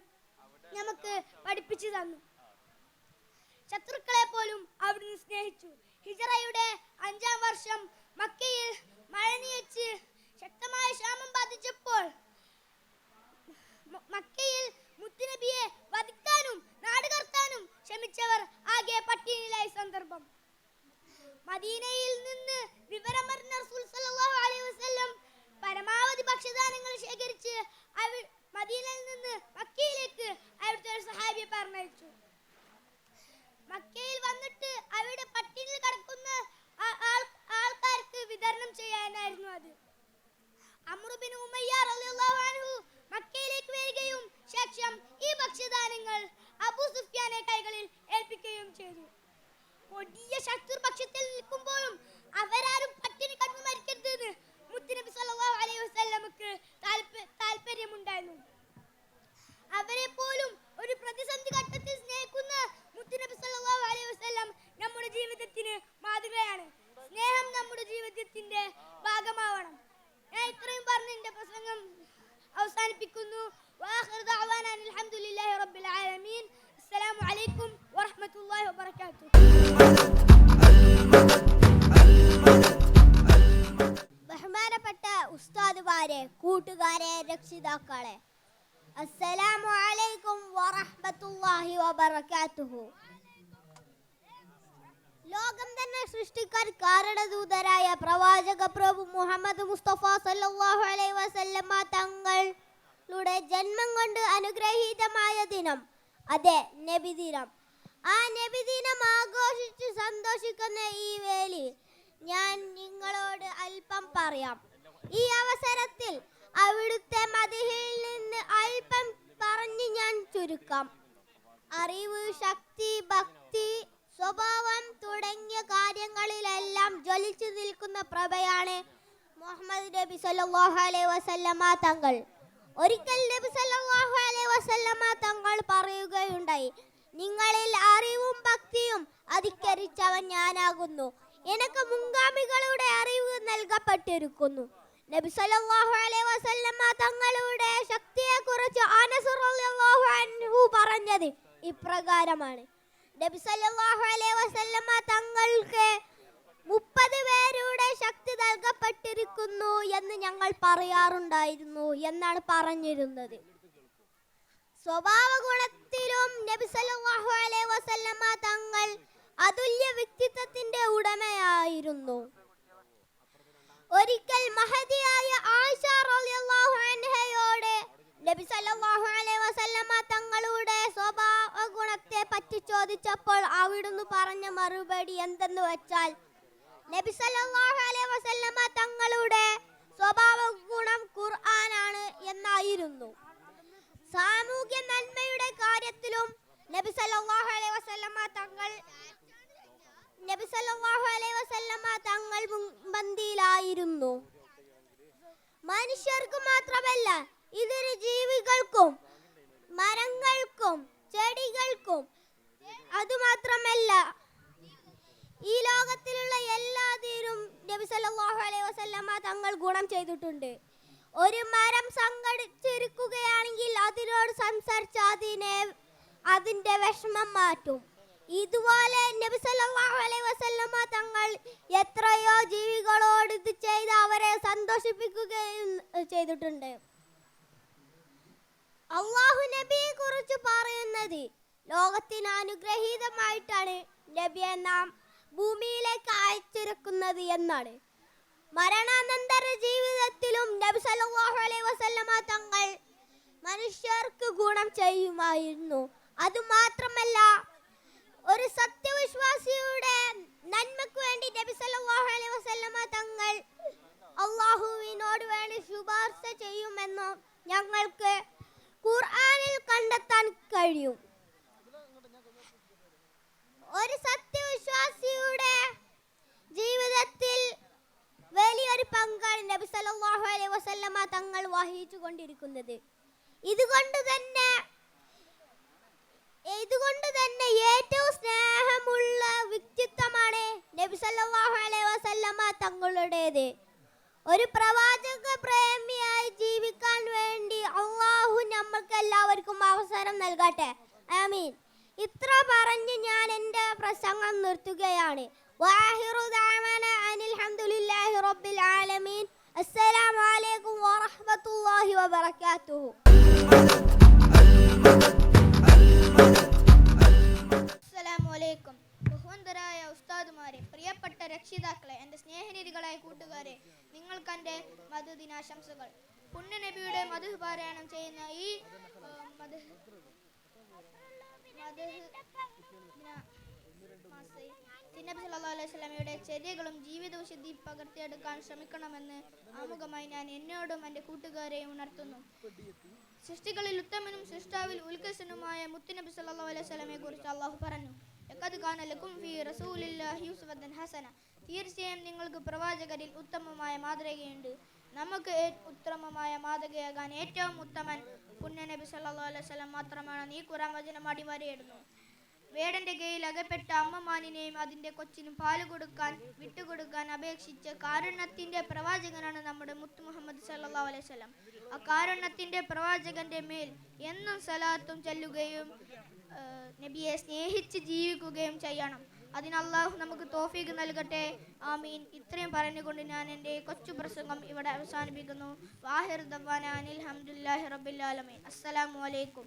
നമുക്ക് പഠിപ്പിച്ചു തന്നു. ശത്രുക്കളെ പോലും അവിടുന്ന് സ്നേഹിച്ചു. ഹിജറയുടെ 5-ാം വർഷം മക്കയിൽ മഴ നിയച്ച് ശക്തമായ ക്ഷാമം ബാധിച്ചപ്പോൾ മക്കയിൽ മുത്തുനബിയെ വധിക്കാനും നാടുകടത്താനും ശ്രമിച്ചവർ ആകെ പട്ടിണിയിലായ സന്ദർഭം. മദീനയിൽ നിന്ന് വിവരമറിഞ്ഞ റസൂൽ സല്ലല്ലാഹു അലൈഹി വസല്ലം പരമാവധി ഭക്ഷ്യധാന്യങ്ങൾ ശേഖരിച്ച് മദീനയിൽ നിന്ന് മക്കയിലേക്ക് അവിടുത്തെ ഒരു സഹാബിയെ പറഞ്ഞയച്ചു. മക്കയിൽ വന്നിട്ട് അവിടെ പട്ടിണിയിൽ കിടക്കുന്ന ആൾക്കാർക്ക് വിതരണം ചെയ്യാനായിരുന്നു അത്. അംർ ബിൻ ഉമയ്യ റളിയല്ലാഹു അൻഹു മക്കയിലേക്ക് വരികയും ശേഷം ഈ ഭക്ഷ്യധാന്യങ്ങൾ അബൂ സുഫിയാന്റെ കൈകളിൽ ഏൽപ്പിക്കുകയും ചെയ്തു. കൊടിയ ശത്രുപക്ഷത്തിൽ നിൽക്കുമ്പോഴും അവരാരും പട്ടിണി കിടന്ന് മരിക്കരുതെന്ന് മുത്തുനബി സല്ലല്ലാഹു അലൈഹി വസല്ലമക്ക് താല്പര്യമുണ്ടായിരുന്നു. അവരെ പോലും ഒരു പ്രതിസന്ധി ഘട്ടത്തിൽ സ്നേഹിക്കുന്ന മുത്തുനബി സല്ലല്ലാഹു അലൈഹി വസല്ലം നമ്മുടെ ജീവിതത്തിന് മാതൃകയാണ്. സ്നേഹം നമ്മുടെ ജീവിതത്തിന്റെ ഭാഗമാവണം. ഞാൻ ഇത്രയും പറഞ്ഞ് എന്റെ പ്രസംഗം അവസാനിപ്പിക്കുന്നു. വആഖിറു ദഅവാനാ അൽഹംദുലില്ലാഹി റബ്ബിൽ ആലമീൻ. അസ്സലാമു അലൈക്കും വറഹ്മത്തുള്ളാഹി വബറകാതുഹു. ബഹുമാനപ്പെട്ട ഉസ്താദുമാരെ, കൂട്ടുകാരെ, രക്ഷിതാക്കളെ, അസ്സലാമു അലൈക്കും വറഹ്മത്തുള്ളാഹി വബറകാതുഹു. ലോകം തന്നെ സൃഷ്ടിക്കാൻ കാരണദൂതരായ പ്രവാചക പ്രഭു മുഹമ്മദ് മുസ്തഫ സല്ലല്ലാഹു അലൈഹി വസല്ലമ തങ്ങളുടെ ജന്മം കൊണ്ട് അനുഗ്രഹീതമായ ദിനം, അതെ നബിദിനം. ആ നബിദിനം ആഘോഷിച്ച് സന്തോഷിക്കുന്ന ഈ വേളി ഞാൻ നിങ്ങളോട് അല്പം പറയാം. ഈ അവസരത്തിൽ അവിടുത്തെ മദിഹിൽ നിന്ന് അല്പം പറഞ്ഞ് ഞാൻ ചുരുക്കാം. അറിവ്, ശക്തി, ഭക്തി, സ്വഭാവം തുടങ്ങിയ കാര്യങ്ങളിലെല്ലാം ജ്വലിച്ചു നിൽക്കുന്ന പ്രഭയാണ് മുഹമ്മദ് നബി സല്ലല്ലാഹു അലൈഹി വസല്ലമ തങ്ങൾ. ഒരിക്കൽ നബി സല്ലല്ലാഹു അലൈഹി വസല്ലമ തങ്ങൾ പറയുകയുണ്ടായി, നിങ്ങളിൽ അറിവും ഭക്തിയും അധികരിച്ചവൻ ഞാനാകുന്നു. എനിക്ക് മുൻഗാമികളുടെ അറിവ് നൽകപ്പെട്ടിരിക്കുന്നു. നബി സല്ലല്ലാഹു അലൈഹി വസല്ലമ തങ്ങളുടെ ശക്തിയെക്കുറിച്ച് അനസ് റളിയല്ലാഹു അൻഹു പറഞ്ഞത് ഇപ്രകാരമാണ്. നബി സല്ലല്ലാഹു അലൈഹി വസല്ലമ തങ്ങൾക്ക് 30 പേരുടെ ശക്തി നൽകപ്പെട്ടിരിക്കുന്നു എന്ന് ഞങ്ങൾ പറയാറുണ്ടായിരുന്നു എന്നാണ് പറഞ്ഞിരുന്നത്. സ്വഭാവ ഗുണത്തിലും നബി സല്ലല്ലാഹു അലൈഹി വസല്ലമ തങ്ങൾ അതുല്യ വ്യക്തിത്വത്തിന്റെ ഉടമയായിരുന്നു. ഒരിക്കൽ മഹദിയായ ആയിഷ റളിയല്ലാഹു അൻഹയോട് നബി സല്ലല്ലാഹു അലൈഹി വസല്ലമ തങ്ങളുടെ സ്വഭാവ ഗുണത്തെ പറ്റി ചോദിച്ചപ്പോൾ അവിടുന്ന് പറഞ്ഞ മറുപടി എന്തെന്ന് വെച്ചാൽ, നബി സല്ലല്ലാഹു അലൈഹി വസല്ലമ തങ്ങളുടെ സ്വഭാവ ഗുണം ഖുർആനാണ് എന്നായിരുന്നു. സാമൂഹ്യ നന്മയുടെ കാര്യത്തിലും നബി സല്ലല്ലാഹു അലൈഹി വസല്ലമ തങ്ങൾ മുൻപന്തിയിലായിരുന്നു. മനുഷ്യർക്ക് മാത്രമല്ല, ഇതര ജീവികൾക്കും മരങ്ങൾക്കും ചെടികൾക്കും അതുമാത്രമല്ല ഈ ലോകത്തിലുള്ള എല്ലാത്തിനും നബി സല്ലല്ലാഹു അലൈഹി വസല്ലമ തങ്ങൾ ഗുണം ചെയ്തിട്ടുണ്ട്. ഒരു മരം സങ്കടിച്ചിരിക്കുകയാണെങ്കിൽ അതിനോട് സംസാരിച്ച് അതിന്റെ വിഷമം മാറ്റും. ഇതുപോലെ നബി സല്ലല്ലാഹു അലൈഹി വസല്ലമ തങ്ങൾ എത്രയോ ജീവികളോട് ഇത് ചെയ്ത് അവരെ സന്തോഷിപ്പിക്കുകയും ചെയ്തിട്ടുണ്ട്. അല്ലാഹു നബിയെ കുറിച്ച് പറയുന്നത്, ലോകത്തിന് അനുഗ്രഹീതമായിട്ടാണ് നബിയെ നാം ഭൂമിയിലേക്ക് അയച്ചിരിക്കുന്നത് എന്നാണ്. മരണാനന്തര ജീവിതത്തിലും നബി സല്ലല്ലാഹു അലൈഹി വസല്ലമ തങ്ങൾ മനുഷ്യർക്ക് ഗുണം ചെയ്യുമായിരുന്നു. അതുമാത്രമല്ല, ഒരു സത്യവിശ്വാസിയുടെ നന്മയ്ക്ക് വേണ്ടി നബി സല്ലല്ലാഹു അലൈഹി വസല്ലമ തങ്ങൾ അല്ലാഹുവിനോട് വേണ്ടി ശുപാർശ ചെയ്യുമെന്ന് ഞങ്ങൾക്ക് ഖുർആനിൽ കണ്ടെത്താൻ കഴിയും. ഒരു സത്യവിശ്വാസിയുടെ ജീവിതത്തിൽ വലിയൊരു പങ്കാണ് നബി സല്ലല്ലാഹു അലൈഹി വസല്ലമ തങ്ങൾ വഹിച്ചു കൊണ്ടിരിക്കുന്നത്. ഇതുകൊണ്ട് തന്നെ ഏറ്റവും സ്നേഹമുള്ള വ്യക്തിത്വമാണ് നബി സല്ലല്ലാഹു അലൈഹി വസല്ലമ തങ്ങളുടേത്. ഒരു പ്രവാചക പ്രേമിയായി ജീവിക്കാൻ വേണ്ടി അല്ലാഹു നമ്മൾക്ക് എല്ലാവർക്കും നൽകട്ടെ. ആമീൻ. ഇത്ര പറഞ്ഞ് ഞാൻ എൻ്റെ പ്രസംഗം നിർത്തുകയാണ്. വാഹിറു ദഅവാനാ അനിൽ ഹംദുലില്ലാഹി റബ്ബിൽ ആലമീൻ. അസ്സലാമു അലൈക്കും വറഹ്മത്തുള്ളാഹി വബറകാതുഹു. അസ്സലാമു അലൈക്കും. ബഹുവന്തരായ ഉസ്താദുമാരെ, പ്രിയപ്പെട്ട രക്ഷിതാക്കളെ, എൻ്റെ സ്നേഹനിധികളായ കൂട്ടുകാരെ, നിങ്ങൾക്ക് എൻ്റെ മധുദിനാശംസകൾ. പുണ്യനബിയുടെ മധു പാരായണം ചെയ്യുന്ന ഈ നബി സല്ലല്ലാഹു അലൈഹി വസല്ലമയുടെ ചര്യകളും ജീവിതവും ശുദ്ധി പകർത്തിയെടുക്കാൻ ശ്രമിക്കണമെന്ന് ആമുഖമായി ഞാൻ എന്നോടും എൻ്റെ കൂട്ടുകാരെയും ഉണർത്തുന്നു. സൃഷ്ടികളിൽ ഉത്തമനും സൃഷ്ടാവിൽ ഉൽകൃഷ്ടനുമായ മുത്തുനബി സല്ലല്ലാഹു അലൈഹി വസല്ലമയെ കുറിച്ച് അല്ലാഹു പറഞ്ഞു, ലഖദ് കാന ലക്കും ഫീ റസൂലില്ലാഹി ഉസ്വത്തുൻ ഹസന. തീർച്ചയായും നിങ്ങൾക്ക് പ്രവാചകരിൽ ഉത്തമമായ മാതൃകയുണ്ട്. നമുക്ക് ഉത്തമമായ മാതൃകയാകാൻ ഏറ്റവും ഉത്തമൻ പുണ്യനബി സല്ലല്ലാഹു അലൈഹി വസല്ലം മാത്രമാണെന്ന് ഈ ഖുർആൻ വചനം അടിവരയിടുന്നു. വേടന്റെ കീഴിൽ അകപ്പെട്ട അമ്മമാനിനെയും അതിന്റെ കൊച്ചിനും പാല് വിട്ടുകൊടുക്കാൻ അപേക്ഷിച്ച കാരുണ്യത്തിന്റെ പ്രവാചകനാണ് നമ്മുടെ മുത്തു മുഹമ്മദ് സല്ലല്ലാഹു അലൈഹി വസല്ലം. ആ കാരുണ്യത്തിന്റെ പ്രവാചകന്റെ മേൽ എന്നും സലാത്തും ചൊല്ലുകയും നബിയെ സ്നേഹിച്ച് ജീവിക്കുകയും ചെയ്യണം. അതിന് അല്ലാഹു നമുക്ക് തൗഫീഖ് നൽകട്ടെ. ആമീൻ. ഇത്രയും പറഞ്ഞുകൊണ്ട് ഞാൻ എൻ്റെ കൊച്ചു പ്രസംഗം ഇവിടെ അവസാനിപ്പിക്കുന്നു. വാഹിർ ദവാനാ അനിൽ ഹംദുലില്ലാഹി റബ്ബിൽ ആലമീൻ. അസ്സലാമു അലൈക്കും.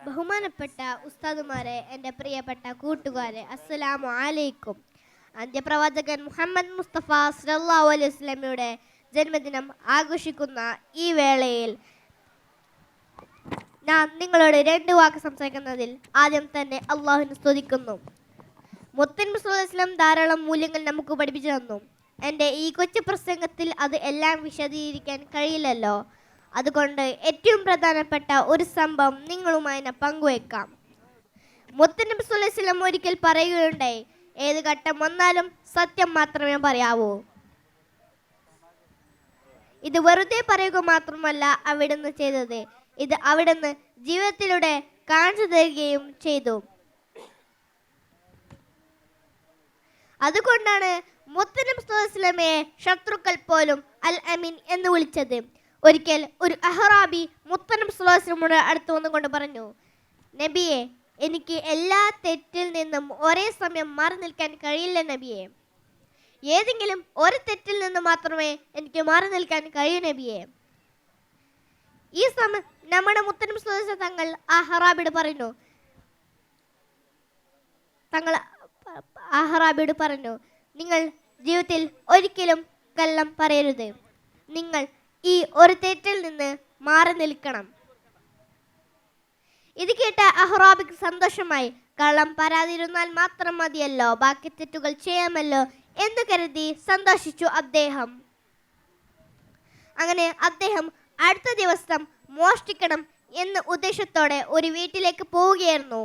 ബഹുമാനപ്പെട്ട ഉസ്താദുമാരെ, എൻ്റെ പ്രിയപ്പെട്ട കൂട്ടുകാരെ, അസ്സലാമു അലൈക്കും. അന്ത്യപ്രവാചകൻ മുഹമ്മദ് മുസ്തഫ സല്ലല്ലാഹു അലൈഹി വസല്ലമയുടെ ജന്മദിനം ആഘോഷിക്കുന്ന ഈ വേളയിൽ ഞാൻ നിങ്ങളോട് 2 വാക്ക് സംസാരിക്കുന്നതിൽ ആദ്യം തന്നെ അള്ളാഹുവിനെ സ്തുതിക്കുന്നു. മുത്തനബി സല്ലല്ലാഹു അലൈഹി വസല്ലം ധാരാളം മൂല്യങ്ങൾ നമുക്ക് പഠിപ്പിച്ചു തന്നു. എൻ്റെ ഈ കൊച്ചു പ്രസംഗത്തിൽ അത് എല്ലാം വിശദീകരിക്കാൻ കഴിയില്ലല്ലോ. അതുകൊണ്ട് ഏറ്റവും പ്രധാനപ്പെട്ട ഒരു സംഭവം നിങ്ങളുമായി ഞാൻ പങ്കുവെക്കാം. മുത്തനബി സല്ലല്ലാഹു അലൈഹി വസല്ലം ഒരിക്കൽ പറയുകയുണ്ടായി, ഏത് ഘട്ടം വന്നാലും സത്യം മാത്രമേ പറയാവൂ. ഇത് വെറുതെ പറയുക മാത്രമല്ല അവിടുന്ന് ചെയ്തത്, ഇത് അവിടുന്ന് ജീവിതത്തിലൂടെ കാണിച്ചു തരികയും ചെയ്തു. അതുകൊണ്ടാണ് മുത്തനബി സല്ലല്ലാഹു അലൈഹി വസല്ലമയെ ശത്രുക്കൾ പോലും അൽ അമീൻ എന്ന് വിളിച്ചത്. ഒരിക്കൽ ഒരു അഹ്റാബി മുത്തനബി സല്ലല്ലാഹു അലൈഹി വസല്ലമയുടെ അടുത്ത് വന്നുകൊണ്ട് പറഞ്ഞു, നബിയെ, എനിക്ക് എല്ലാ തെറ്റിൽ നിന്നും ഒരേ സമയം മാറി നിൽക്കാൻ കഴിയില്ല നബിയെ. ഏതെങ്കിലും ഒരു തെറ്റിൽ നിന്ന് മാത്രമേ എനിക്ക് മാറി നിൽക്കാൻ കഴിയൂ നബിയെ. ഈ സമയം നമ്മുടെ മുത്തനബി സല്ലല്ലാഹു അലൈഹി വസല്ലം തങ്ങൾ അഹ്റാബിയോട് പറഞ്ഞു, നിങ്ങൾ ജീവിതത്തിൽ ഒരിക്കലും കള്ളം പറയരുത്. നിങ്ങൾ ഈ ഒരു തെറ്റിൽ നിന്ന് മാറി നിൽക്കണം. ഇത് കേട്ട അഹ്റാബിക്ക് സന്തോഷമായി. കള്ളം പറയാതിരുന്നാൽ മാത്രം മതിയല്ലോ, ബാക്കി തെറ്റുകൾ ചെയ്യാമല്ലോ എന്ന് കരുതി സന്തോഷിച്ചു അദ്ദേഹം. അങ്ങനെ അദ്ദേഹം അടുത്ത ദിവസം മോഷ്ടിക്കണം എന്ന ഉദ്ദേശത്തോടെ ഒരു വീട്ടിലേക്ക് പോവുകയായിരുന്നു.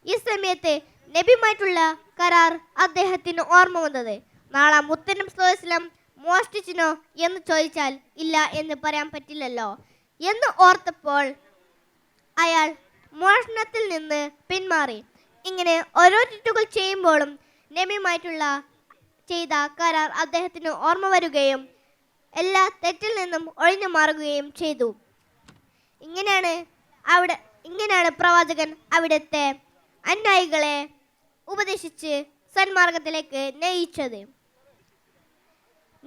ഈ സമയത്ത് നബിയുമായിട്ടുള്ള കരാർ അദ്ദേഹത്തിന് ഓർമ്മ വന്നത്. നാളെ മുത്തനബി സല്ലല്ലാഹു അലൈഹി വസല്ലം മോഷ്ടിച്ചിനോ എന്ന് ചോദിച്ചാൽ ഇല്ല എന്ന് പറയാൻ പറ്റില്ലല്ലോ എന്ന് ഓർത്തപ്പോൾ അയാൾ മോഷണത്തിൽ നിന്ന് പിന്മാറി. ഇങ്ങനെ ഓരോ തെറ്റുകൾ ചെയ്യുമ്പോഴും നബിയുമായിട്ടുള്ള ചെയ്ത കരാർ അദ്ദേഹത്തിന് ഓർമ്മ വരികയും എല്ലാ തെറ്റിൽ നിന്നും ഒഴിഞ്ഞു മാറുകയും ചെയ്തു. ഇങ്ങനെയാണ് പ്രവാചകൻ അവിടുത്തെ അനുയായികളെ ഉപദേശിച്ച് സന്മാർഗത്തിലേക്ക് നയിച്ചത്.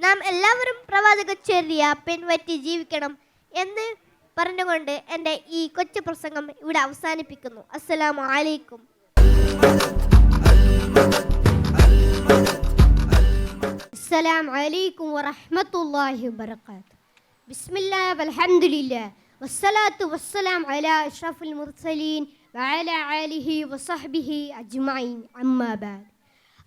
നാം എല്ലാവരും പ്രവാചകചര്യ പിൻപറ്റി ജീവിക്കണം എന്ന് പറഞ്ഞുകൊണ്ട് എൻ്റെ ഈ കൊച്ചു പ്രസംഗം ഇവിടെ അവസാനിപ്പിക്കുന്നു. അസ്സലാമു അലൈക്കും. അസ്സലാമു അലൈക്കും വറഹ്മത്തുള്ളാഹി വബറകാതുഹു. ബിസ്മില്ലാഹി വൽഹംദുലില്ലാഹി വസ്സലാത്തു വസ്സലാം അലാ അഷ്റഫിൽ മുർസലീൻ വഅലാ ആലിഹി വസഹ്ബിഹി അജ്മഈൻ. അമ്മാ ബഅദ്.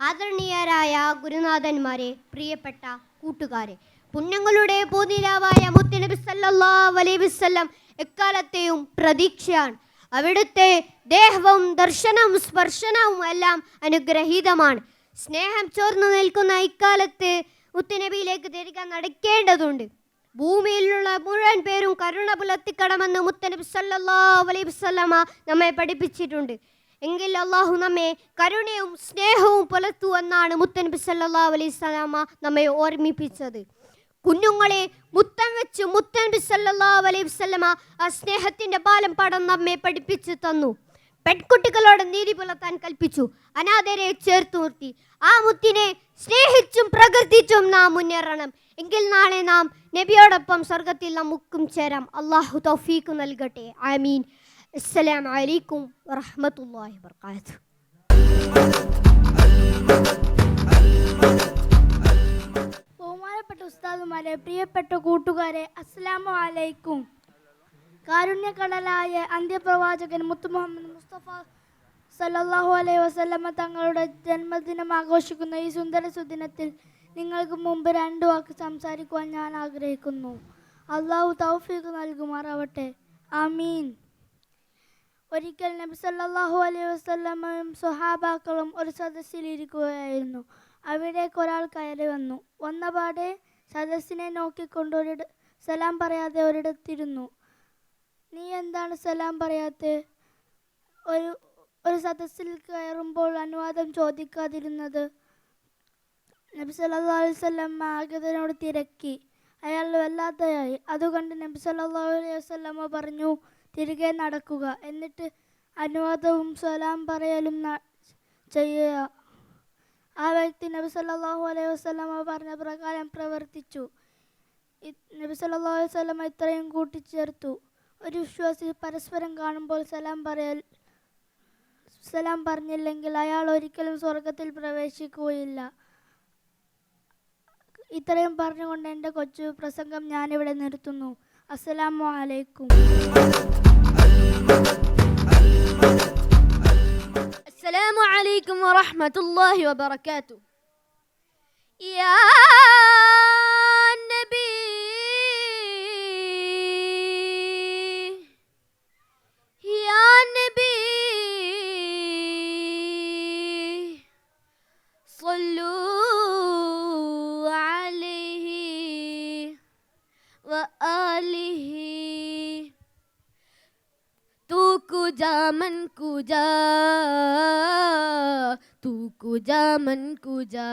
ആദരണീയരായ ഗുരുനാഥന്മാരെ, പ്രിയപ്പെട്ട കൂട്ടുകാരെ, പുണ്യങ്ങളുടെ പൂനിലാവായ മുത്തുനബി സല്ലല്ലാഹു അലൈഹി വസല്ലം എക്കാലത്തെയും പ്രതീക്ഷയാണ്. അവിടുത്തെ ദേഹവും ദർശനവും സ്പർശനവും എല്ലാം അനുഗ്രഹീതമാണ്. സ്നേഹം ചോർന്നു നിൽക്കുന്ന ഇക്കാലത്ത് മുത്തുനബിയിലേക്ക് തിരികെ നടക്കേണ്ടതുണ്ട്. ഭൂമിയിലുള്ള മുഴുവൻ പേരും കരുണ പുലർത്തിക്കണമെന്ന് മുത്തുനബി സല്ലല്ലാഹു അലൈഹി വസല്ലമ നമ്മെ പഠിപ്പിച്ചിട്ടുണ്ട്. എങ്കിൽ അള്ളാഹു നമ്മെ കരുണയും സ്നേഹവും പുലർത്തുവെന്നാണ് മുത്തുനബി സല്ലല്ലാഹു അലൈഹി വസല്ലമ നമ്മെ ഓർമ്മിപ്പിച്ചത്. കുഞ്ഞുങ്ങളെ മുത്തം വെച്ച് മുത്തനബി സല്ലല്ലാഹു അലൈഹി വസല്ലമ ആ സ്നേഹത്തിന്റെ പാലം പാഠം നമ്മെ പഠിപ്പിച്ചു തന്നു. പെൺകുട്ടികളോട് നീതി പുലർത്താൻ കൽപ്പിച്ചു. അനാഥരെ ചേർത്ത് നിർത്തി. ആ മുത്തിനെ സ്നേഹിച്ചും പ്രകൃതിച്ചും നാം മുന്നേറണം. എങ്കിൽ നാളെ നാം നബിയോടൊപ്പം സ്വർഗത്തിൽ നമുക്കും ചേരാം. അള്ളാഹു തൗഫീഖ് നൽകട്ടെ. ആമീൻ. അസ്സലാമു അലൈക്കും വറഹ്മത്തുള്ളാഹി വബറകാതുഹു. ബഹുമാനപ്പെട്ട ഉസ്താദുമാരെ, പ്രിയപ്പെട്ട കൂട്ടുകാരെ, അസ്സലാമു അലൈക്കും. കാരുണ്യകടലായ അന്ത്യപ്രവാചകൻ മുത്തു മുഹമ്മദ് മുസ്തഫ സല്ലല്ലാഹു അലൈഹി വസല്ലമ തങ്ങളുടെ ജന്മദിനം ആഘോഷിക്കുന്ന ഈ സുന്ദര സുദിനത്തിൽ നിങ്ങൾക്ക് മുമ്പ് 2 വാക്ക് സംസാരിക്കുവാൻ ഞാൻ ആഗ്രഹിക്കുന്നു. അള്ളാഹു തൗഫീഖ് നൽകുമാറാവട്ടെ. ആമീൻ. ഒരിക്കൽ നബി സല്ലല്ലാഹു അലൈഹി വസല്ലമയും സ്വഹാബാക്കളും ഒരു സദസ്സിലിരിക്കുകയായിരുന്നു. അവിടേക്ക് ഒരാൾ കയറി വന്നു. വന്നപാടെ സദസ്സിനെ നോക്കിക്കൊണ്ട് സലാം പറയാതെ ഒരിടത്തിരുന്നു. നീ എന്താണ് സലാം പറയാത്തെ? ഒരു സദസ്സിൽ കയറുമ്പോൾ അനുവാദം ചോദിക്കാതിരുന്നത്? നബി സല്ലല്ലാഹു അലൈഹി വസല്ലം ആഗതനോട് തിരക്കി. അയാൾ വല്ലാതെയായി. അതുകൊണ്ട് നബി സല്ലല്ലാഹു അലൈഹി വസല്ലം പറഞ്ഞു, തിരികെ നടക്കുക, എന്നിട്ട് അനുവാദവും സലാം പറയലും ചെയ്യുക. ആ വ്യക്തി നബി സല്ലല്ലാഹു അലൈഹി വസല്ലം പറഞ്ഞ പ്രകാരം പ്രവർത്തിച്ചു. നബി സല്ലല്ലാഹു അലൈഹി വസല്ലം ഇത്രയും കൂട്ടിച്ചേർത്തു: ഒരു വിശ്വാസി പരസ്പരം കാണുമ്പോൾ സലാം പറഞ്ഞില്ലെങ്കിൽ അയാൾ ഒരിക്കലും സ്വർഗത്തിൽ പ്രവേശിക്കുകയില്ല. ഇത്രയും പറഞ്ഞുകൊണ്ട് എൻ്റെ കൊച്ചു പ്രസംഗം ഞാനിവിടെ നിർത്തുന്നു. അസ്സലാമു അലൈക്കും. السلام عليكم ورحمة الله وبركاته. يا نبي يا نبي صلوا عليه وآله. तू कुजा मन कुजा, तू कुजा मन कुजा,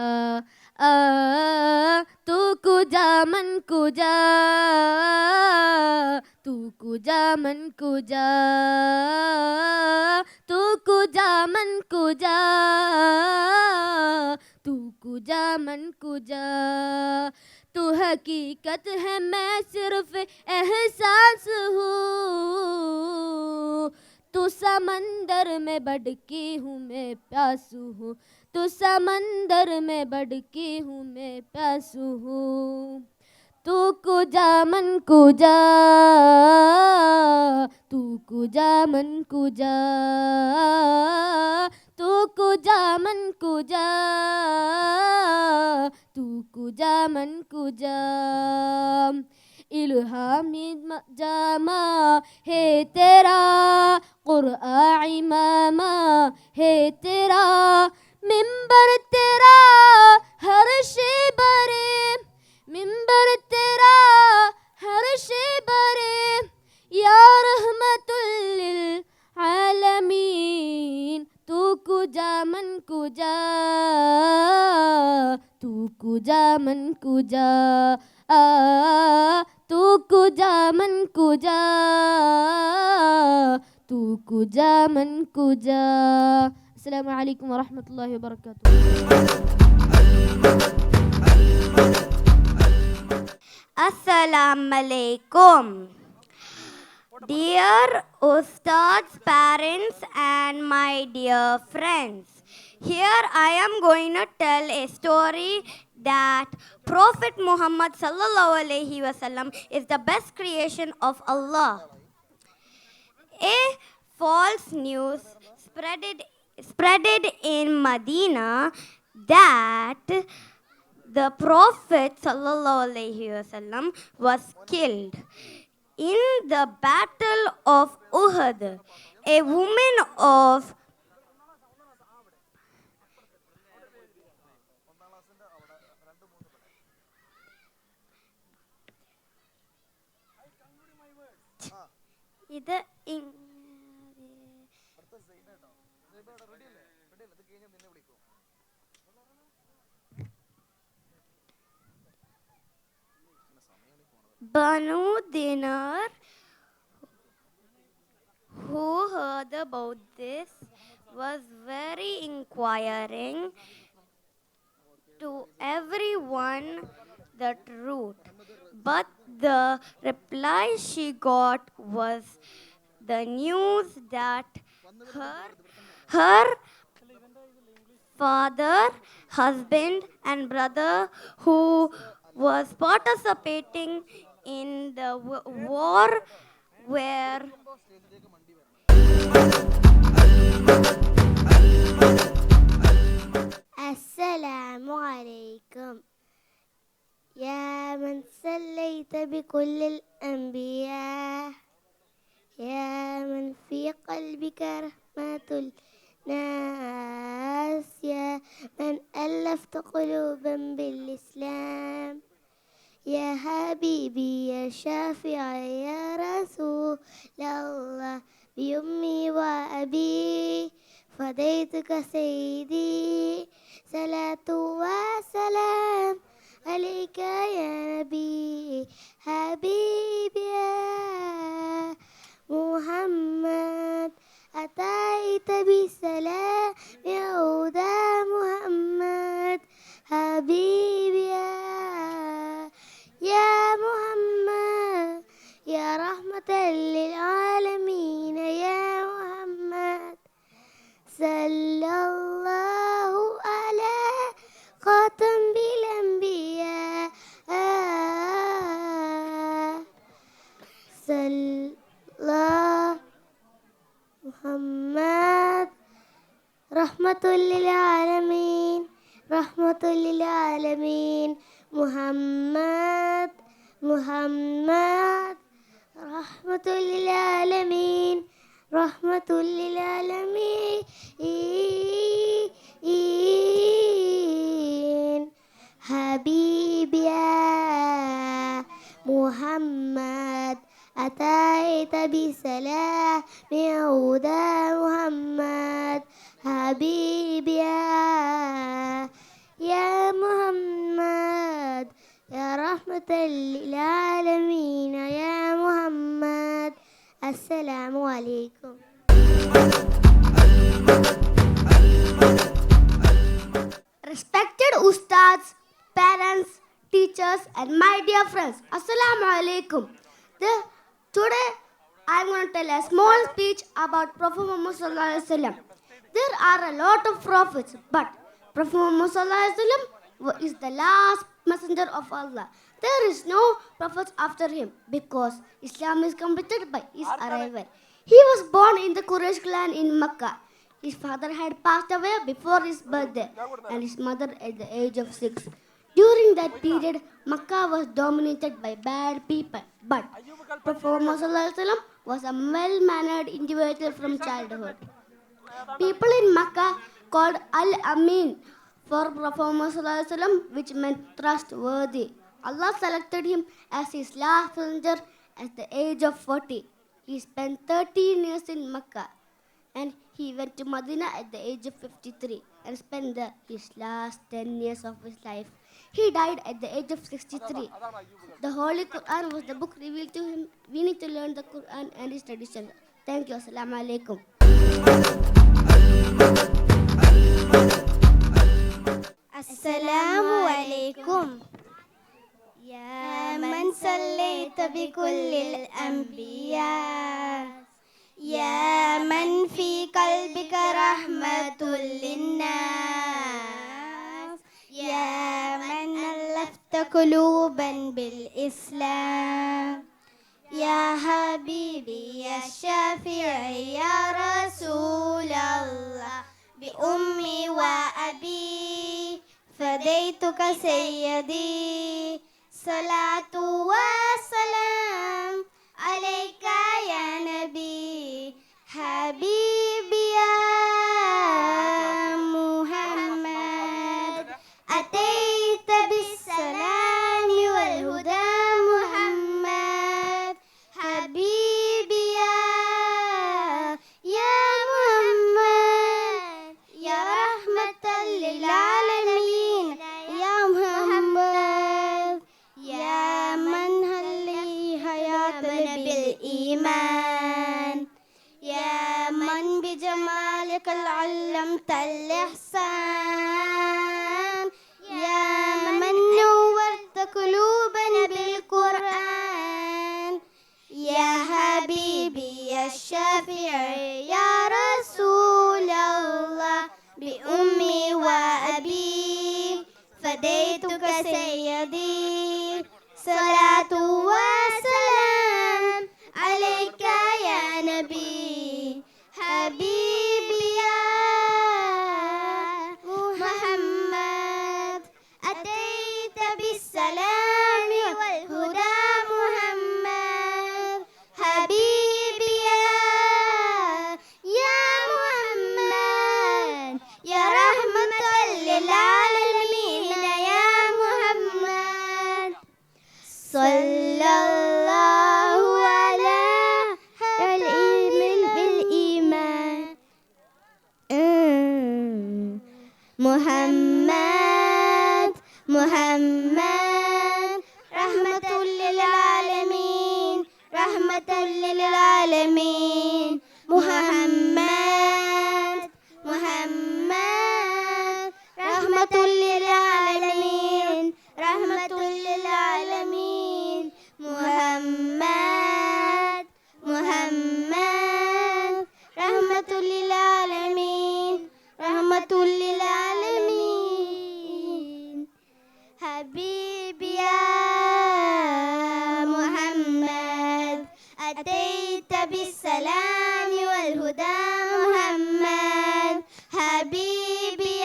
तू कुजा मन कुजा, तू कुजा मन कुजा, तू कुजा मन कुजा, तू कुजा मन कुजा. तू हकीकत है मैं सिर्फ एहसास हूँ. तू समंदर में बड़की हूँ मैं प्यासू हूँ. तू समंदर में बड़की हूँ मैं प्यासू हूँ. तू कुजा मन कुजा, तू कुजा मन कुजा, तू कुजा मन कुजा, तू कुजा मन कुजा. इल्हामी जामा है तेरा, क़ुरआन इमामा है तेरा, मिंबर तेरा हर शे बरे, मिंबर तेरा हर शे बरे. या रहमतुल लिल आलमीन. तू कुजा मन कुजा, तू कुजा मन कुजा, तू कुजा मन कुजा, तू कुजा मन कुजा. अस्सलामु अलैकुम वरहमतुल्लाहि वबरकातुह. Assalamu alaikum. Dear Ustads, parents and my dear friends, here I am going to tell a story that Prophet Muhammad sallallahu alaihi wasallam is the best creation of Allah. A false news spreaded in Medina that the Prophet sallallahu alaihi wasallam was killed in the battle of Uhud. A woman of ഇത് Banu Dinar, who heard about this, was very inquiring to everyone the truth. But the reply she got was the news that her father, husband, and brother, who was participating in the war, were السلام عليكم يا من سليت بكل الأنبياء يا من في قلبك رحمة الناس يا من ألفت قلوبا بالإسلام يا حبيبي يا شافعي يا رسول الله بأمي وأبي فديتك سيدي صلاة وسلام عليك يا نبي حبيبي يا محمد أتيت بالسلام يا هدى محمد حبيبي يا محمد يا رحمة للعالمين يا محمد صلى الله على خاتم الأنبياء صلى محمد رحمة للعالمين رحمة للعالمين محمد محمد رحمة للعالمين رحمة للعالمين حبيبي يا محمد أتيت بسلام هدى محمد حبيبي يا محمد يا رحمة للعالمين يا محمد السلام عليكم. Respected Ustads, parents, teachers, and my dear friends, Assalamu alaikum. Today I am going to tell a small speech about Prophet Muhammad Sallallahu Alaihi Wasallam. There are a lot of prophets, but Prophet Muhammad Sallallahu Alaihi Wasallam is the last messenger of Allah. There is no prophet after him because Islam is completed by his arrival. He was born in the Quraysh clan in Mecca. His father had passed away before his birthday and his mother at the age of 6. During that period, Makkah was dominated by bad people. But Prophet Muhammad Sallallahu Alaihi Wasallam was a well-mannered individual from childhood. People in Makkah called Al-Amin for Prophet Muhammad Sallallahu Alaihi Wasallam, which meant trustworthy. Allah selected him as his last messenger at the age of 40. He spent 13 years in Makkah and he went to Medina at the age of 53 and spent there his last 10 years of his life. He died at the age of 63. The Holy Quran was the book revealed to him. We need to learn the Quran and its traditions. Thank you. Assalamu alaikum. السلام عليكم يا من صليت بكل الأنبياء يا من في قلبك رحمة للناس يا من ألفت قلوبا بالإسلام يا حبيبي يا شافعي يا رسول الله بأمي وأبي فديتك سيدي صلاة وسلام عليك يا نبي حبيبي يا محمد أتيت بالسلام والهدى محمد حبيبي يا محمد يا رحمة للعالمين يا محمد يا من هلي محمد رحمة للعالمين رحمة للعالمين محمد محمد رحمة للعالمين رحمة للعالمين محمد محمد رحمة للعالمين رحمة للعالمين حبيبي يا محمد أتيت بالسلام والهدى محمد حبيبي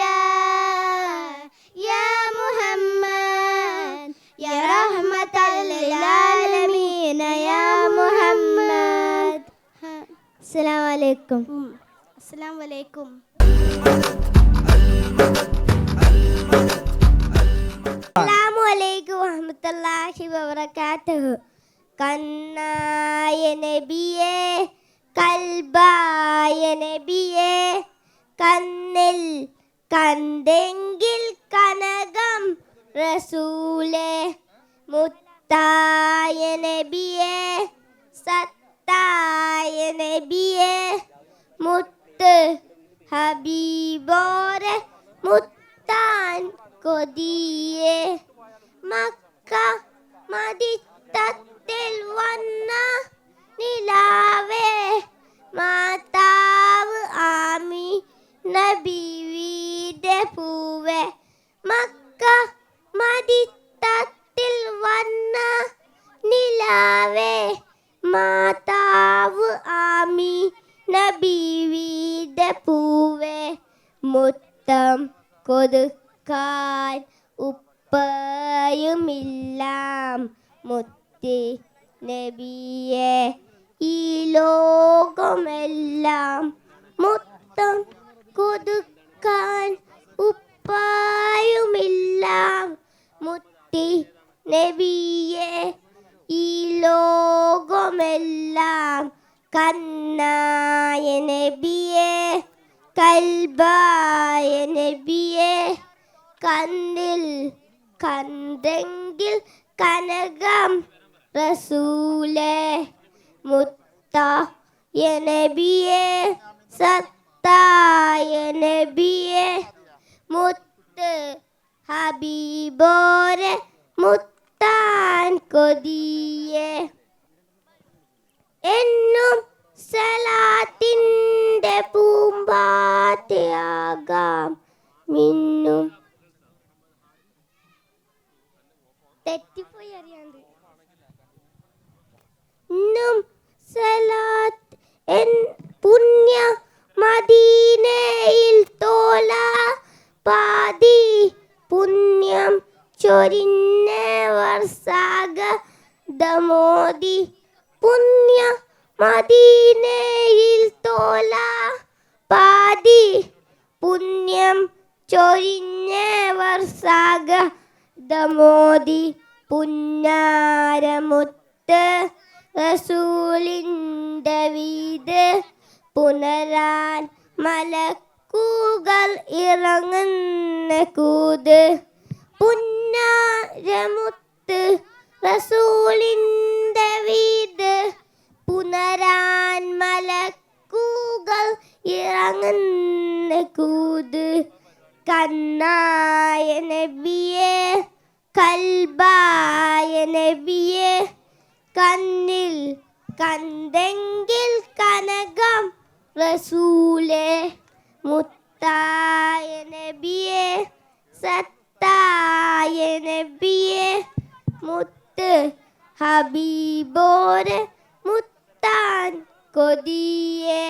يا محمد يا رحمة للعالمين يا محمد السلام عليكم السلام عليكم Assalamualaikum warahmatullahi wabarakatuh. Kannaye Nabiye, kalbaye Nabiye, kannil kandengil kanagam Rasule, muttaye Nabiye, sattaye Nabiye, muttu habibore, muttan കൊതിയെ മക്ക മദിത്തത്തിൽ വന്ന നിലാവേ മാതാവ് ആമി നബിയുടെ പൂവേ മക്ക മദിത്തത്തിൽ വന്ന നിലാവേ മാതാവ് ആമി നബിയുടെ പൂവേ മുത്തം കൊടുക്കാൻ ഉപ്പയുമില്ലാം മുത്തി നബിയെ ഈ ലോകമെല്ലാം മുത്തം കൊടുക്കാൻ ഉപ്പയുമില്ലാം മുത്തി നബിയെ ഈ ലോകമെല്ലാം കന്നായ നബിയെ കൽബായ നബിയെ കണ്ണിൽ കണ്ടെങ്കിൽ കനകം റസൂലേ മുത്തായ നബിയെ സത്തായ നബിയെ മുത്ത് ഹബീബോരെ മുത്താൻ കൊതിയെ എന്നും സലാത്തിൻ്റെ പൂമ്പാറ്റയാകാം മിന്നും തെറ്റിപ്പോയി അറിയാണ്ട് ഇന്നും സലാത്ത് എൻ പുണ്യ മദീനയിൽ തോല പാതി പുണ്യം ചൊരിഞ്ഞവർ സാഗതമോദി പുണ്യ മദീനയിൽ തോല പാതി പുണ്യം ചൊരിഞ്ഞവർ സാഗതമോദി പുന്നാരമുത്ത് റസൂലിൻ്റെ വീട് പുനരാൻ മലക്കുകൾ ഇറങ്ങുന്ന കൂത് പുന്നാരമുത്ത് റസൂലിൻ്റെ വീട് പുനരാൻ മലക്കുകൾ ഇറങ്ങുന്ന കൂത് കന്നായ നബിയെ കൽബായ നബിയെ കണ്ണിൽ കണ്ടെങ്കിൽ കനകം റസൂലേ മുത്തായ നബിയെ സത്തായ നബിയെ മുത്ത് ഹബീബോരെ മുത്താൻ കൊതിയെ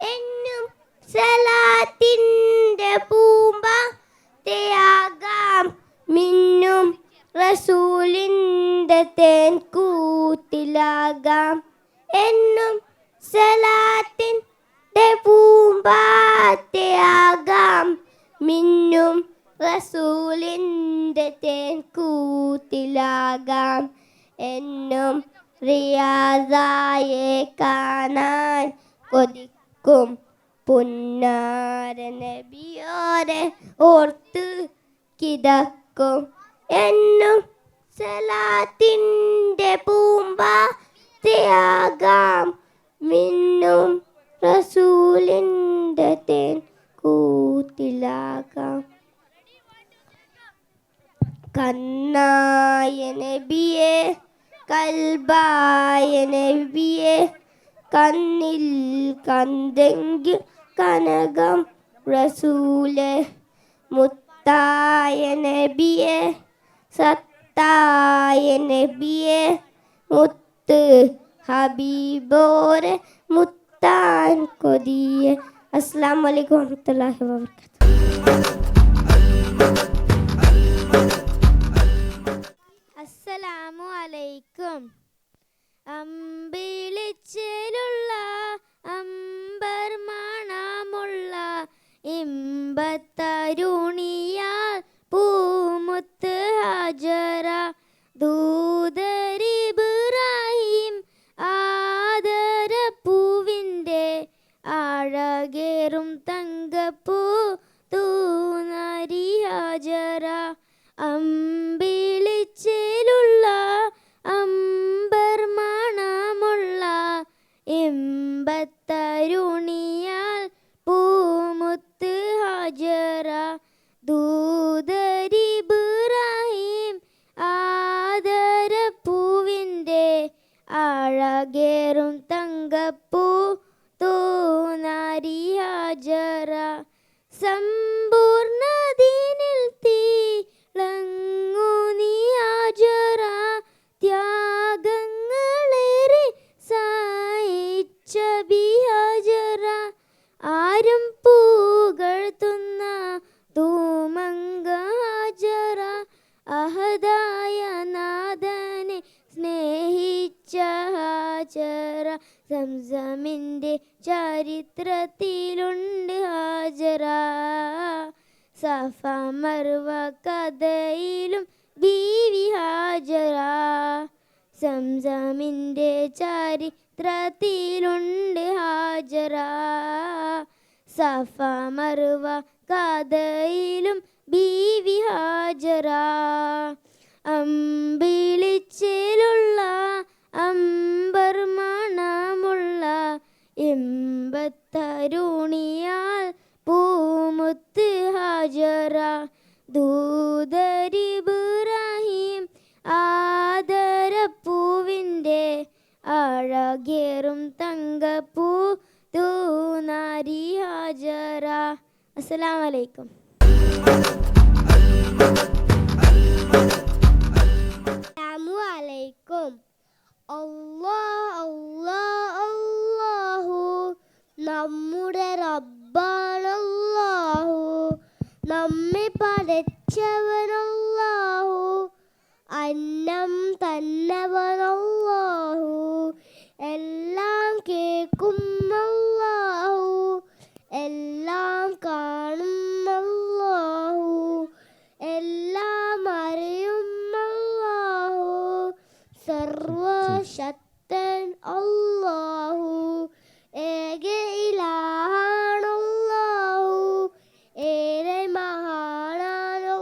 എന്നും സലാത്തിൻ്റെ പൂമ്പാറ്റയാകാം മിന്നും റസൂലിൻ്റെ തേൻ കൂട്ടിലാകാം എന്നും സലാത്തിൻ്റെ പൂമ്പാറ്റയാകാം മിന്നും റസൂലിൻ്റെ തേൻ കൂട്ടിലാകാം എന്നും റിയാസായെ കാണാൻ കൊതിക്കും പുന്നാര നബിയോരെ ഓർത്ത് കിടക്കും എന്നും സലാത്തിൻ്റെ പൂമ്പാറ്റയാകാം മിന്നും റസൂലിൻ്റെ തേൻ കൂത്തിലാകാം. കണ്ണായ നബിയെ കൽബായ നബിയെ കണ്ണിൽ കണ്ടെങ്കിൽ കനകം റസൂലെ മുത്തായ നബിയെ സത്തായ നബിയെ മുത്ത് ഹബീബോരെ മുത്താൻ കൊതിയെ. അസ്സലാമു അലൈക്കും വറഹ്മത്തുള്ളാഹി വബറകാതുഹു. അസ്സലാമു അലൈക്കും. അമ്പിളിച്ചേലുള്ള അമ്പർ മണമുള്ള ഇമ്പത്തരുണിയാൽ പൂമുത്ത് ഹാജറ ദൂതരിബ്രാഹിം ആദരപ്പൂവിൻ്റെ അഴകേറും തങ്കപ്പൂ തൂനരി ഹാജറ. അമ്പിളിച്ചേലുള്ള അമ്പർ മണമുള്ള ഇമ്പത്തരുണിയാൽ പൂമുത്ത് ഹാജറ ദൂതരിബ്രാഹിം ആദരപ്പൂവിൻ്റെ അഴകേറും തങ്കപ്പൂ തൂനരി ഹാജറ. സമ്പൂർണ്ണദീനിൽ തിളങ്ങൂ നീ ഹാജറ ത്യാഗങ്ങളേറെ സഹിച്ച ബിഹാജറ. ആരും പുകഴ്ത്തുന്ന തൂമങ്ക ഹാജറ അഹദായ നാഥനെ സ്നേഹിച്ച ഹാജറ. സംസമിൻ്റെ ചരിത്രത്തിലുണ്ട് ഹാജറ സഫ മർവ കഥയിലും ബീവി ഹാജറ. സംസമിൻ്റെ ചരിത്രത്തിലുണ്ട് ഹാജറ സഫ മർവ കഥയിലും ബീവി ഹാജറ. അമ്പിളിച്ചേലുള്ള അമ്പർ മണമുള്ള ഇമ്പത്തരുണിയാൽ പൂമുത്ത് ഹാജറ ദൂതരിബ്രാഹിം ആദരപ്പൂവിൻ്റെ അഴകേറും തങ്കപ്പൂ തൂനരി ഹാജറ. അസ്സലാമു അലൈക്കും. അസ്സലാമു അലൈക്കും. അല്ലാഹു നമ്മുടെ റബ്ബാണല്ലാഹു. നമ്മെ പടച്ചവനല്ലാഹു. അന്നം തന്നവനല്ലാഹു. എല്ലാം കേൾക്കും അല്ലാഹു. എല്ലാം കാണും അല്ലാഹു. എല്ലാം അറിയും അല്ലാഹു. സർവശക്തൻ അല്ലാഹു. ഏക ഇലാഹാണല്ലാഹു. ഏറെ മഹാനാണല്ലാഹു.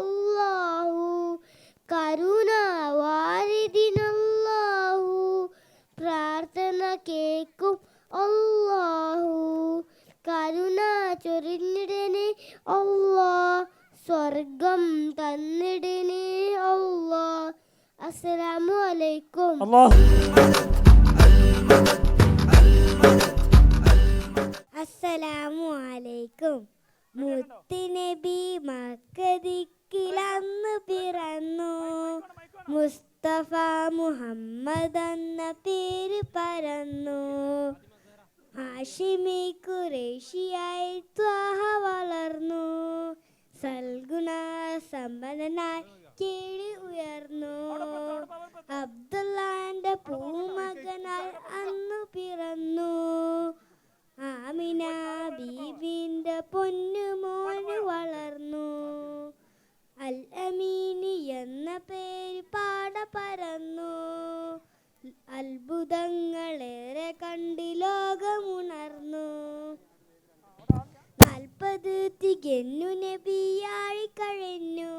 കരുണാവാരിദിനല്ലാഹു. പ്രാർത്ഥന കേൾക്കും അല്ലാഹു. കരുണ ചൊരിഞ്ഞിടനെ അല്ലാ. സ്വർഗം തന്നിടനെ അല്ലാ. അസ്സലാമു അലൈക്കും. അസ്സലാമു അലൈക്കും. മുത്തുനബി മക്കദിക്കിലന്ന് പിറന്നു. മുസ്തഫ മുഹമ്മദ് എന്ന പേര് പരന്നു. ഹാഷിമി ഖുറൈശിയായി ത്വാഹ വളർന്നു. സൽഗുണ സമ്പന്നനായി കീഴി ഉയർന്നു. അബ്ദുല്ലാന്റെ പൂമകനായി അന്നു പിറന്നു. ആമിന ബീബിന്റെ പൊന്നുമോന് വളർന്നു. അൽ അമീനി എന്ന പേര് പാട പരന്നു. അത്ഭുതങ്ങളേറെ കണ്ട് ലോകമുണർന്നു. 40 തികഞ്ഞു നബിയായി കഴിഞ്ഞു.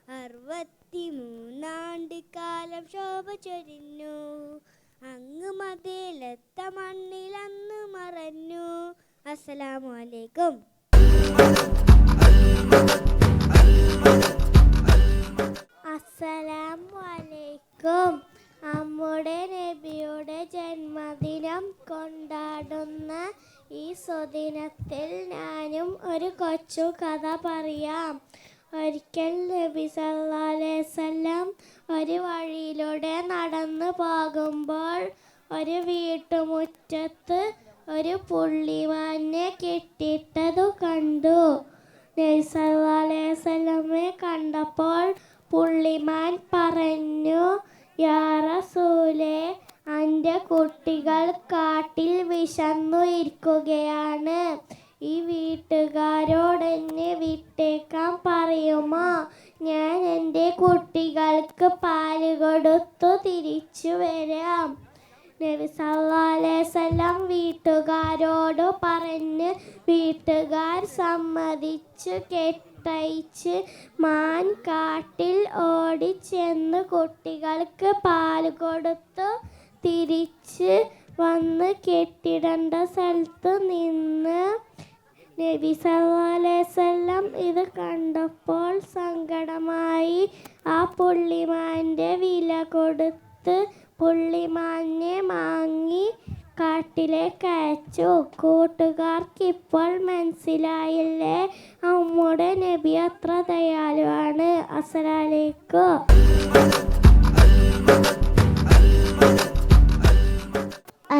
63 മൂന്നാണ്ട് കാലം ശോഭ ചൊരിഞ്ഞു. അങ്ങ് മതിലത്ത മണ്ണിലന്ന് മറഞ്ഞു. അസ്സലാമു അലൈക്കും. അസ്സലാമു അലൈക്കും. നമ്മുടെ നബിയുടെ ജന്മദിനം കൊണ്ടാടുന്ന ഈ സുദിനത്തിൽ ഞാനും ഒരു കൊച്ചു കഥ പറയാം. ഒരിക്കൽ നബി സല്ലല്ലാഹു അലൈഹി വസല്ലം ഒരു വഴിയിലൂടെ നടന്നു പോകുമ്പോൾ ഒരു വീട്ടുമുറ്റത്ത് ഒരു പുള്ളിമാനെ കെട്ടിയിട്ടതു കണ്ടു. നബി സല്ലല്ലാഹു അലൈഹി വസല്ലമയെ കണ്ടപ്പോൾ പുള്ളിമാൻ പറഞ്ഞു, യാ റസൂലേ, എൻ്റെ കുട്ടികൾ കാട്ടിൽ വിശന്നു ഇരിക്കുകയാണ്. ഈ വീട്ടുകാരോടെന്നെ വിട്ടേക്കാൻ പറയുമോ? ഞാൻ എൻ്റെ കുട്ടികൾക്ക് പാല് കൊടുത്തു തിരിച്ചു വരാം. നബി സല്ലല്ലാഹു അലൈഹി വസല്ലം വീട്ടുകാരോട് പറഞ്ഞ് വീട്ടുകാർ സമ്മതിച്ചു കെട്ടയച്ച് മാൻ കാട്ടിൽ ഓടിച്ചെന്ന് കുട്ടികൾക്ക് പാല് കൊടുത്തു തിരിച്ച് വന്ന് കെട്ടിടേണ്ട സ്ഥലത്ത് നിന്ന്. നബി സല്ലല്ലാഹു അലൈഹി വസല്ലം ഇത് കണ്ടപ്പോൾ സങ്കടമായി. ആ പുള്ളിമാൻ്റെ വില കൊടുത്ത് പുള്ളിമാനെ വാങ്ങി കാട്ടിലേക്ക് അയച്ചു. കൂട്ടുകാർക്കിപ്പോൾ മനസ്സിലായില്ലേ നമ്മുടെ നബി അത്ര ദയാലുവാണ്. അസ്സലാമു അലൈക്കും.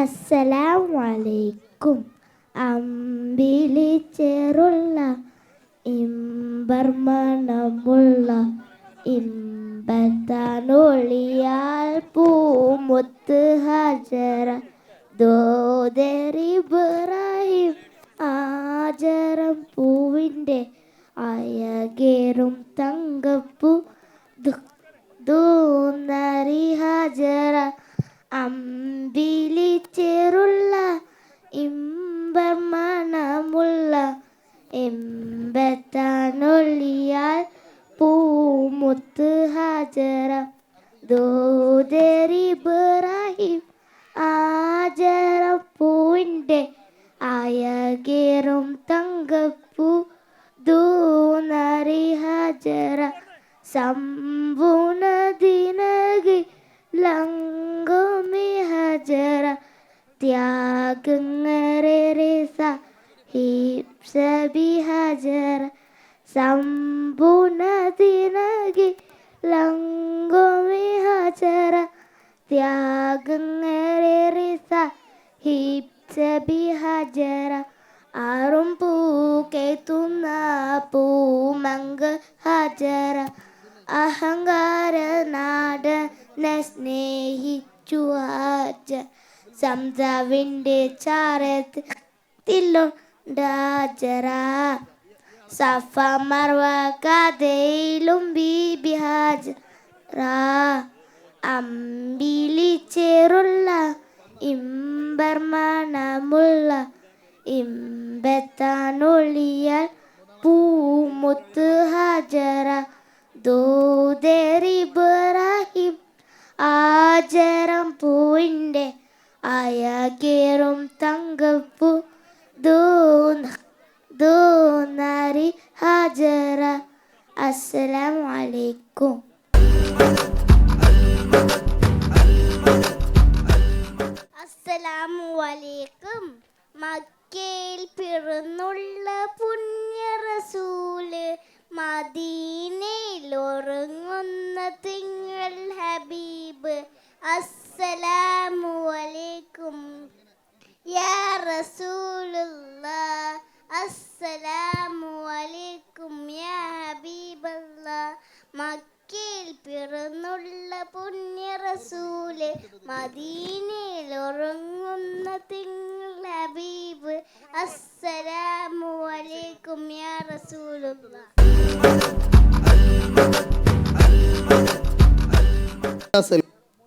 അസ്സലാമു അലൈക്കും. അമ്പിളി ചേറുള്ള ഇമ്പർമണമുള്ള ഇമ്പത്താനൊളിയാൽ പൂമുത്ത് ഹജറ ദോദരിബ്രാഹിം ആജരം പൂവിൻ്റെ അയകേറും തങ്കപ്പൂ ദൂന്നരി ഹജറ അമ്പിളി ചേറുള്ള ഇമ്പമണമുള്ള എമ്പത്താനൊളിയാൽ പൂമുത്ത് ഹജറ ദോദരിബ്രാഹിം ആജരം പൂവിൻ്റെ അയകേറും തങ്കപ്പൂ ദൂന്നരി ഹജറ സമ്പൂർണദിനകി ലങ്കുമി ഹജറ ത്യാഗങ്ങരേ സാഹിബ്സബി ഹജറ സമ്പൂർണദിനകി ലങ്കുമി ഹജറ ത്യാഗങ്ങരേ സാഹിബ്സബി ഹജറ ആറും പൂക്കെത്തുന്ന പൂമങ്ക ഹജറ അഹങ്കാര നാടനെ സ്നേഹിച്ചു ഹജ സംസാവിൻ്റെ ചാരത്തിലുണ്ടാജറ സഫ മർവ കഥയിലും ബീബി ഹജറ അമ്പിളി ചേറുള്ള ഇമ്പർമണമുള്ള ഇമ്പത്താനൊളിയാൽ പൂമുത്ത് ഹജറ ദോദരിബ്രാഹിം ആജരം പൂവിൻ്റെ അയകേറും തങ്കപ്പൂ ദൂന്നരി ഹജറ. അസ്സലാമു അലൈക്കും. അസ്സലാമു അലൈക്കും. മക്കയിൽ പിറന്നുള്ള പുണ്യ റസൂല് മദീനയിൽ ഉറങ്ങുന്ന തിങ്കൾ ഹബീബ്. അസ്സലാമു അലൈക്കും യാ റസൂലുള്ളാഹ്. അസ്സലാമു അലൈക്കും യാ ഹബീബല്ലാഹ്. മക്കയിൽ പിറന്നുള്ള പുണ്യ റസൂല് മദീനയിൽ ഉറങ്ങുന്ന തിങ്കൾ ഹബീബ്. അസ്സലാമു അലൈക്കും യാ റസൂലുള്ളാഹ്.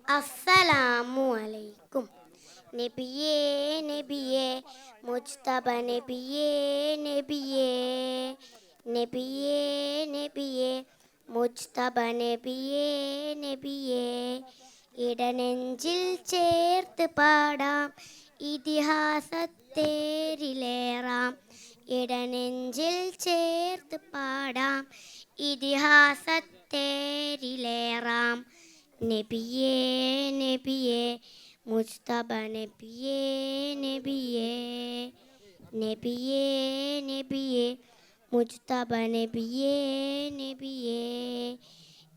അസ്സലാമു അലൈക്കും. നബിയേ നബിയേ മുജ്തബ നബിയേ നബിയേ നബിയേ നബിയേ മുജ്തബ നബിയേ നബിയേ ഇടനെഞ്ചിൽ ചേർത്ത് പാടാം ഇതിഹാസത്തേരിലേറാം ഇടനെഞ്ചിൽ ചേർത്ത് പാടാം ഇതിഹാസത്തേരിലേറാം നബിയേ നബിയേ മുജ്തബ നബിയേ നബിയേ നബിയേ നബിയേ മുജ്തബ നബിയേ നബിയേ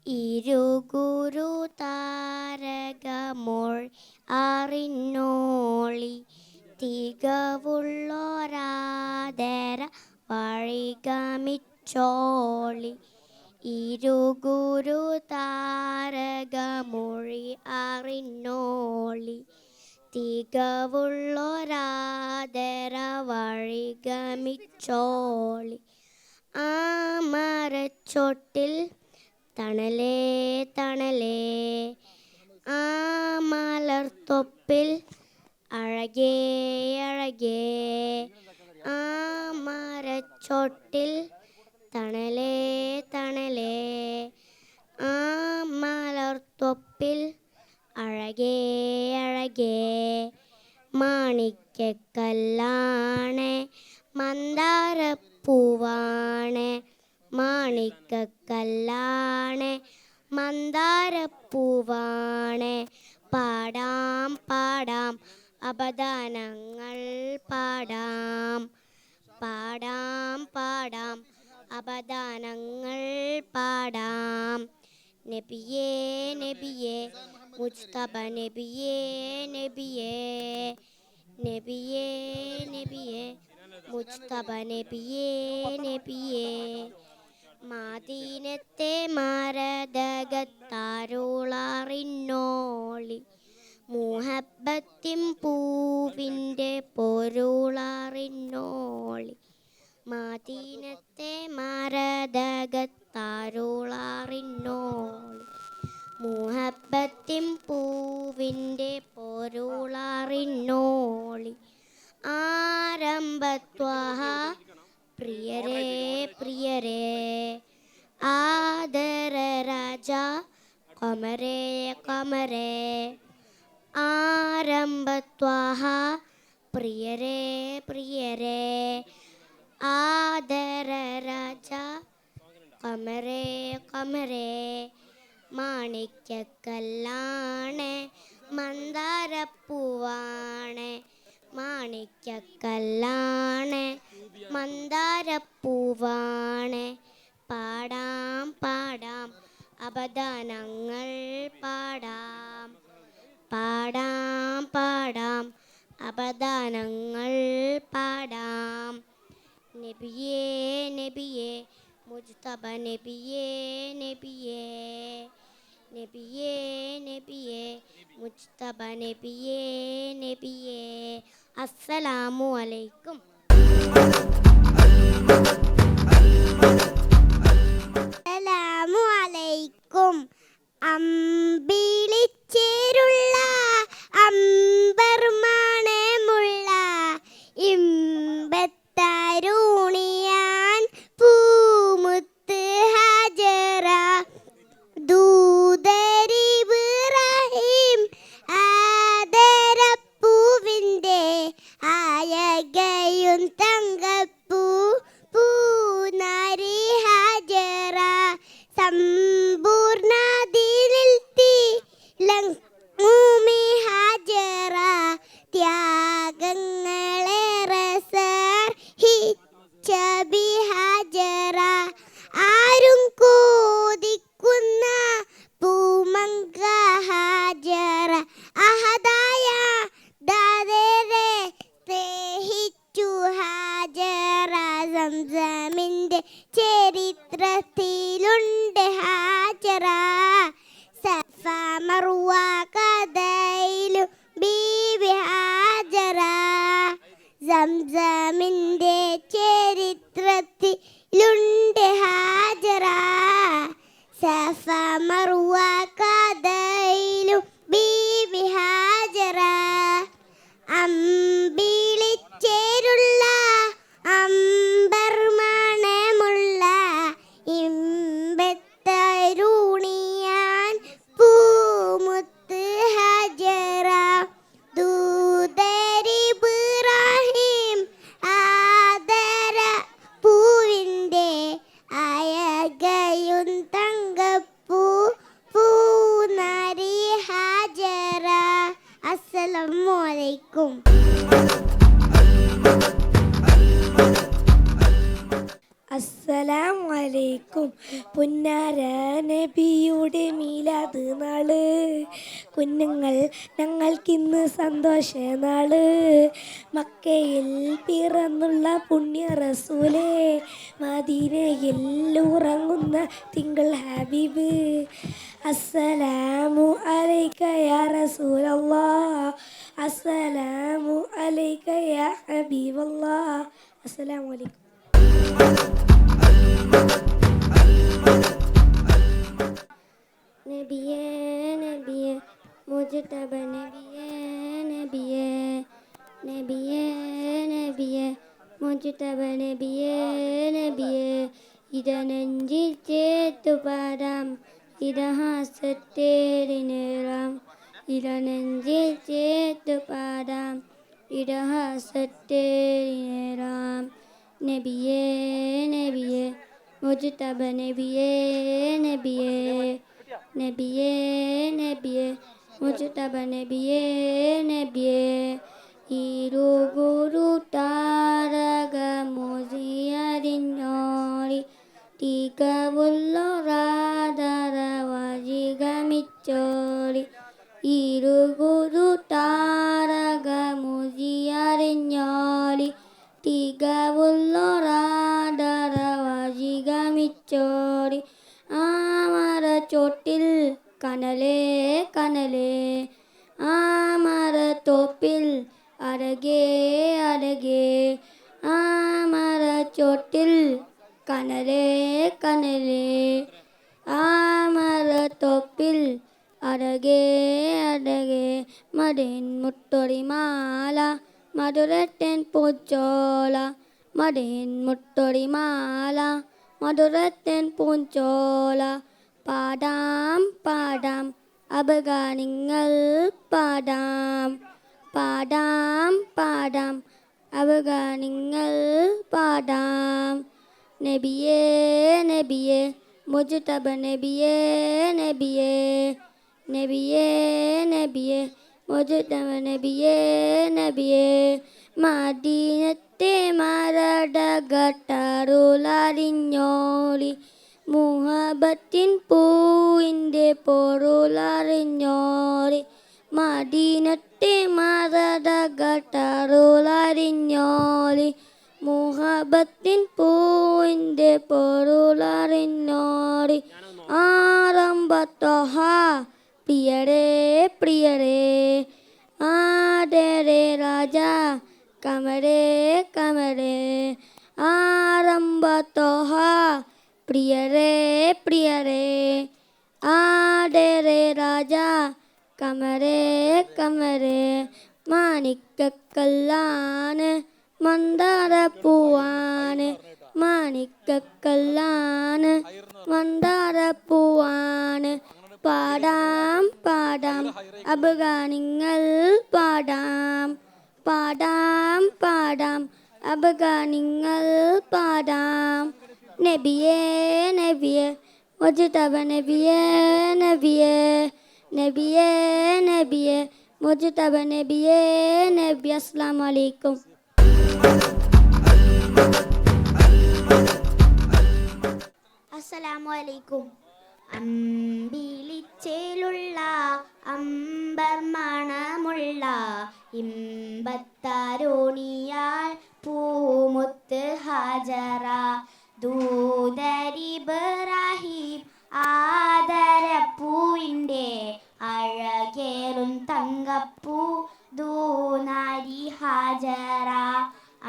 ഇരുഗുരു താരകമോൾ അറിഞ്ഞോളി തികവുള്ളോരാദര വഴിഗമിച്ചോളി ഇരുഗുരു താരകമൊഴി അറിഞ്ഞോളി തികവുള്ളോരാദര വഴിഗമിച്ചോളി ആ മരച്ചോട്ടിൽ തണലേ തണലേ ആ മലർത്തൊപ്പിൽ അഴകേ അഴകേ ആ മരച്ചോട്ടിൽ തണലേ തണലേ ആ മലർത്തൊപ്പിൽ അഴകേ അഴകേ മാണിക്കക്കല്ലാണ് മന്ദാരപ്പൂവാണ് മാണിക്കക്കല്ലാണ് മന്ദാരപ്പൂവാണ് പാടാം പാടാം അപദാനങ്ങൾ പാടാം പാടാം പാടാം അപദാനങ്ങൾ പാടാം നബിയേ നബിയേ മുജ്തബ നബിയേ നബിയേ നബിയേ നബിയേ മുജ്തബ നബിയേ നബിയേ മാദീനത്തെ മാരതകത്താരുളറിഞ്ഞോളി മുഹബത്തിൻ പൂവിൻ്റെ പൊരുളറിഞ്ഞോളി മാദീനത്തെ മാരതകത്താരുളറിഞ്ഞോളി മുഹബത്തിൻ പൂവിൻ്റെ പൊരുളറിഞ്ഞോളി ആരംഭത്വഹ പ്രിയരേ പ്രിയരേ ആദര രാജ കമരേ കമരേ ആരംഭത്വഹ പ്രിയരേ പ്രിയരേ ആദര രാജ കമരേ കമരേ മാണിക്കക്കല്ലാണ് മന്ദാരപ്പൂവാണ് മാണിക്കക്കല്ലാണ് മന്ദാരപ്പൂവാണ് പാടാം പാടാം അപദാനങ്ങൾ പാടാം പാടാം പാടാം അപദാനങ്ങൾ പാടാം നബിയേ നബിയേ മുജ്തബ നബിയേ നബിയേ നബിയേ നബിയേ മുജ്തബ നബിയേ നബിയേ അസ്സലാമു അലൈക്കും. അസ്സലാമു അലൈക്കും. അമ്പിളിച്ചേരുള്ള അമ്പർമാണമുള്ള ഇമ്പത്തരുണിയാൻ പൂമുത്ത് ഹാജറ ദൂതരിബ്രാഹിം ആദരപ്പൂവിൻ്റെ ആയകയും തങ്കപ്പൂ പൂനാരി ഹാജറ സമ്പൂർണതിനിൽ തിളങ്ങൂമി ഹാജറ ത്യാഗങ്ങളേറെ സഹിച്ചബി ഹാജറ ആരും കോതിക്കുന്ന പൂമങ്ക ഹാജറ അഹദായ ദാദേരെ സ്നേഹിച്ചു ഹാജറ സംസമിൻ്റെ ചരിത്രത്തിലുണ്ട് ഹാജറ സഫ മർവ കഥയിലും ബീബി ഹാജറ സംസമിൻ്റെ ചരിത്രത്തിലുണ്ട് ഹാജറ സഫ മർവ കഥയിലും ബീബി ഹാജറ അമ്പിളിച്ചേരുള്ള അമ്പർമാണമുള്ള ഇമ്പത്ത അലൈക്കും. അസ്സലാമു അലൈക്കും. പുന്നാര നബിയുടെ മീലാദ് നാള്, കുഞ്ഞുങ്ങൾ ഞങ്ങൾക്കിന്ന് സന്തോഷ നാള്. മക്കയിൽ പിറന്നുള്ള പുണ്യ റസൂലേ, മദീനയിൽ ഉറങ്ങുന്ന തിങ്കൾ ഹബീബ്. അസ്സലാമു അലൈക യാ റസൂലല്ലാഹ്, അസ്സലാമു അലൈക യാ ഹബീബല്ലാഹ്. അസ്സലാമു അലൈക്കും. നബിയേ നബിയേ മുജ്തബ നബിയേ നബിയേ, നബിയേ നബിയേ മുജ്തബ നബിയേ നബിയേ. ഇടനെഞ്ചിൽ ചേർത്തു പാടാം ഇടഹാസത്തേറിനേറാം, ഇടനെഞ്ചിൽ ചേർത്തു പാടാം ഇടഹാസത്തേറിനേറാം. നബിയേ നബിയേ മുജ്തബ നബിയേ നബിയേ, നബിയേ നബിയേ മുജ്തബ നബിയേ നബിയേ. ഇരുഗുരു താരകമൊസിയറിഞ്ഞോളി, തികവുള്ളൊരാദരവാജികമിച്ചോളി. ഇരുഗുരു താരകമൊസിയറിഞ്ഞോളി, തികവുള്ളൊരാദരവാജികമിച്ചോളി. ആമരച്ചോട്ടിൽ കനലേ കനലേ, ആമരത്തോപ്പിൽ അഴകേ അഴകേ. ആമരച്ചോട്ടിൽ കനലേ കനലേ, ആമരത്തോപ്പിൽ അഴകേ അഴകേ. മടേൻ മുട്ടൊടിമാല മധുരത്തേൻ പൂച്ചോല, മടേൻ മുട്ടൊടിമാല മധുരത്തേൻ പൂഞ്ചോല. പാടാം പാടാം അബഗാനിങ്ങൾ പാടാം, പാടാം പാടാം അബഗാനിങ്ങൾ പാടാം. നബിയേ നബിയേ മുജ്തബ നബിയേ നബിയേ, നബിയേ നബിയേ മുജ്തബ നബിയേ നബിയേ. മദീനത്തെ മരടകട്ടരുളറിഞ്ഞോളി, മുഹബത്തിൻ പൂവിൻ്റെ പൊരുളറിഞ്ഞോളി. മദീനത്തെ മരടകട്ടരുളറിഞ്ഞോളി, മുഹബത്തിൻ പൂവിൻ്റെ പൊരുളറിഞ്ഞോളി. ആരംഭത്തോഹ പ്രിയരേ പ്രിയരേ, ആദരേ രാജാ കമരേ കമരേ. ആരംഭത്തോഹ പ്രിയരേ പ്രിയരേ, ആദരേ രാജാ കമരേ കമരേ. മാണിക്കക്കല്ലാണ് മന്ദാരപ്പൂവാണ്, മാണിക്കക്കല്ലാണ് മന്ദാരപ്പൂവാണ്. പാടാം പാടാം അബഗാനിങ്ങൾ പാടാം, പാടാം പാടാം അബഗാനിങ്ങൾ പാടാം. നബിയേ നബിയേ മുജ്തബ നബിയേ നബിയേ, നബിയേ നബിയേ മുജ്തബ നബിയേ നബി. അസ്സലാമു അലൈക്കും. അസ്സലാമു അലൈക്കും. അമ്പിളിച്ചേലുള്ള അമ്പർ മണമുള്ള ഇമ്പത്താരോണിയാൽ പൂമുത്ത് ഹാജറ, ദൂതരിബ്രാഹിം ആദരപ്പൂവിൻ്റെ അഴകേറും തങ്കപ്പൂ ദൂനാരി ഹാജറ.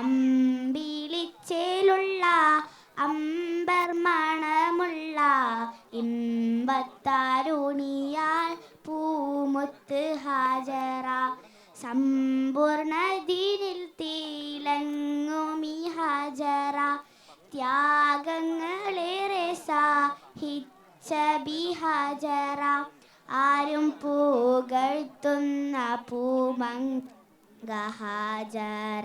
അമ്പിളിച്ചേലുള്ള അമ്പർ മണമുള്ള ഇമ്പത്താരുണിയാൽ പൂമുത്ത് ഹാജറ. സമ്പൂർണദീനിൽ തിളങ്ങുമീ ഹാജറ, ത്യാഗങ്ങളേറെ സഹിച്ച ബി ഹാജറ. ആരും പുകഴ്ത്തുന്ന പൂമങ്ക ഹാജറ,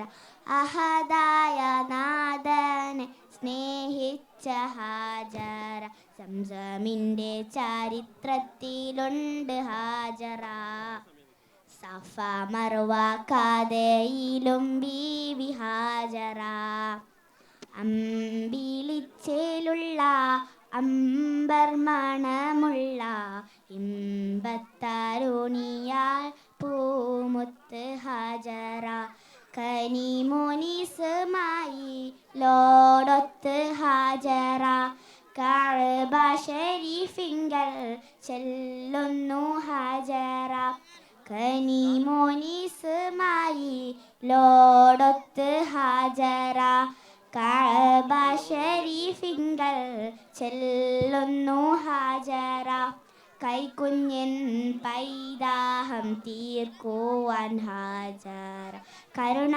അഹദായ നാഥനെ സ്നേഹിച്ച ഹാജറ. സംസമിൻ്റെ ചരിത്രത്തിലുണ്ട് ഹാജറ, സഫ മർവ കാതയിലും ബീവി ഹാജറ അമ്പിളിച്ചേലുള്ള അമ്പർ മണമുള്ള ഇമ്പത്തരുണിയാൽ പൂമുത്ത് ഹാജറ കനിമോനിസുമായി ലോടൊത്ത് ഹാജറ കഅബ ശരീഫിങ്കൽ ചെല്ലുന്നു ഹാജറ കനിമോനിസുമായി ലോടൊത്ത് ഹാജറ കഅബ ശരീഫിങ്കൽ ചെല്ലുന്നു ഹാജറ കൈക്കുഞ്ഞൻ പൈതാഹം തീർക്കുവാൻ ഹാജറ കരുണാനിധിയോടെ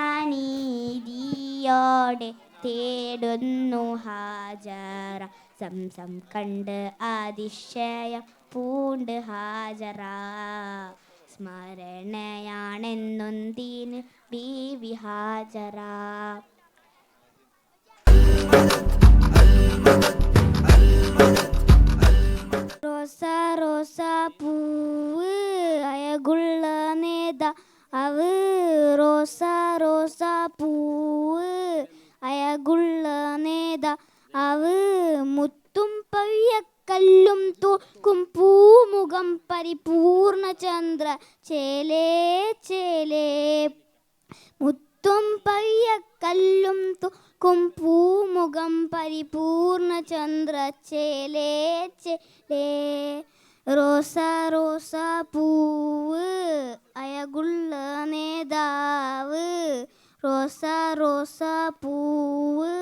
തേടുന്നു ഹാജറ സംസം കണ്ട് അതിശയം പൂണ്ട് ഹാജറ സ്മരണയാണെന്നൊന്തിന് ബീവി ഹാജറ. റോസാ റോസാ പൂവ് അയകുള്ള നേതാവ് റോസാ റോസാ പൂവ് അയകുള്ള നേതാവ് മുത്തും പയ്യക്കല്ലും തോക്കും പൂമുഖം പരിപൂർണ ചന്ദ്ര ചേലേ ചേലേ മുത്തും പയ്യക്കല്ലും തോക്കും പൂമുഖം പരിപൂർണ ചന്ദ്ര ചേലേ ചേലേ റോസാ റോസാ പൂവ് അയകുള്ള നേതാവ് റോസാ റോസാ പൂവ്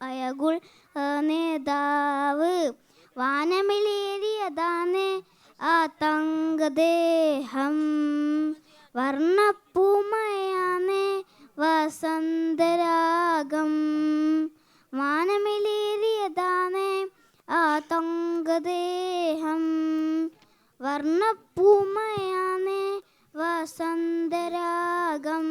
അയകുൾ നേതാവ് വാനമിലേറിയതാനേ ആ തങ്കദേഹം വർണ്ണപ്പൂമയാനേ വസന്തരാഗം വാനമിലേറിയതാനേ ആ തങ്കദേഹം വർണ്ണപ്പൂമയാനേ വസന്തരാഗം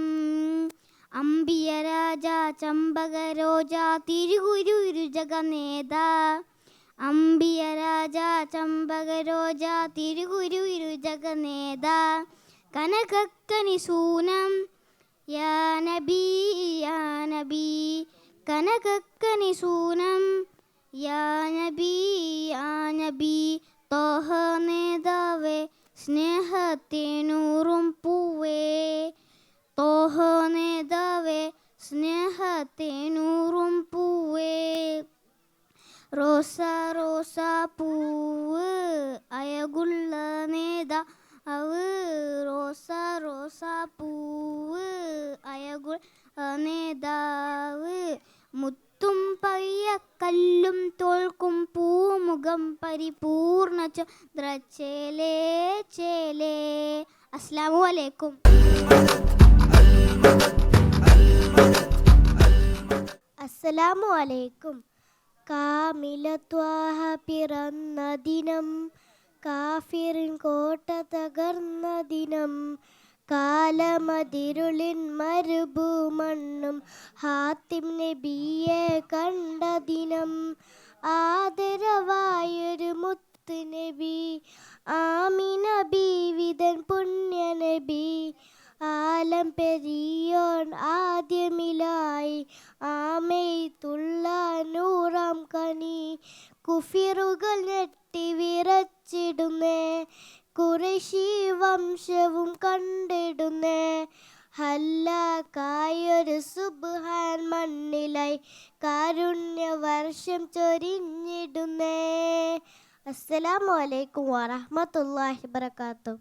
അംബിയ രാജ ചമ്പകരോജ തിരുഗുരു ജഗനേത അംബിയ രാജ ചമ്പകരോജ തിരുഗുരു ജഗനേത കനകക്കനി സൂനം യാ നബി യാ നബി കനകക്കനി സൂനം യാ നബി യാ നബി തോഹ നേതാവേ സ്നേഹത്തിനൂറും പൂവേ തോഹ നേതാവേ സ്നേഹത്തിനൂറും പൂവേ റോസാ റോസാ പൂവ് അയകുള്ള നേതാവ് റോസാ റോസാ പൂവ് അയകുള്ള നേതാവ് മുത്തും പയ്യക്കല്ലും തോൽക്കും പൂമുഖം പരിപൂർണ ചന്ദ്ര ചേലേ ചേലേ. അസ്സലാമു അലൈക്കും. അസ്സലാമു അലൈക്കും. കാമിലത്വാഹ പിറന്ന ദിനം കാഫിറിൻ കോട്ട തകർന്ന ദിനം കാലമതിരുളിൻ മരുഭൂമണ്ണും ഹാത്തിം നബിയെ കണ്ട ദിനം ആദരവായൊരു മുത്ത് നബി ആമിന ബീവിതൻ പുണ്യ നബി ആലം പെരിയോൻ ആദ്യമിലായി ആമേത്തുള്ള നൂറാം കനി കുഫിറുകൾ ഞെട്ടി വിറച്ചിടുന്നേ ഖുറൈശി വംശവും കണ്ടിടുന്നേ ഹല്ലാക്കായൊരു സുബ്ഹാൻ മണ്ണിലായി കാരുണ്യ വർഷം ചൊരിഞ്ഞിടുന്നേ. അസ്സലാമു അലൈക്കും വറഹ്മത്തുള്ളാഹി വബറകാതുഹു.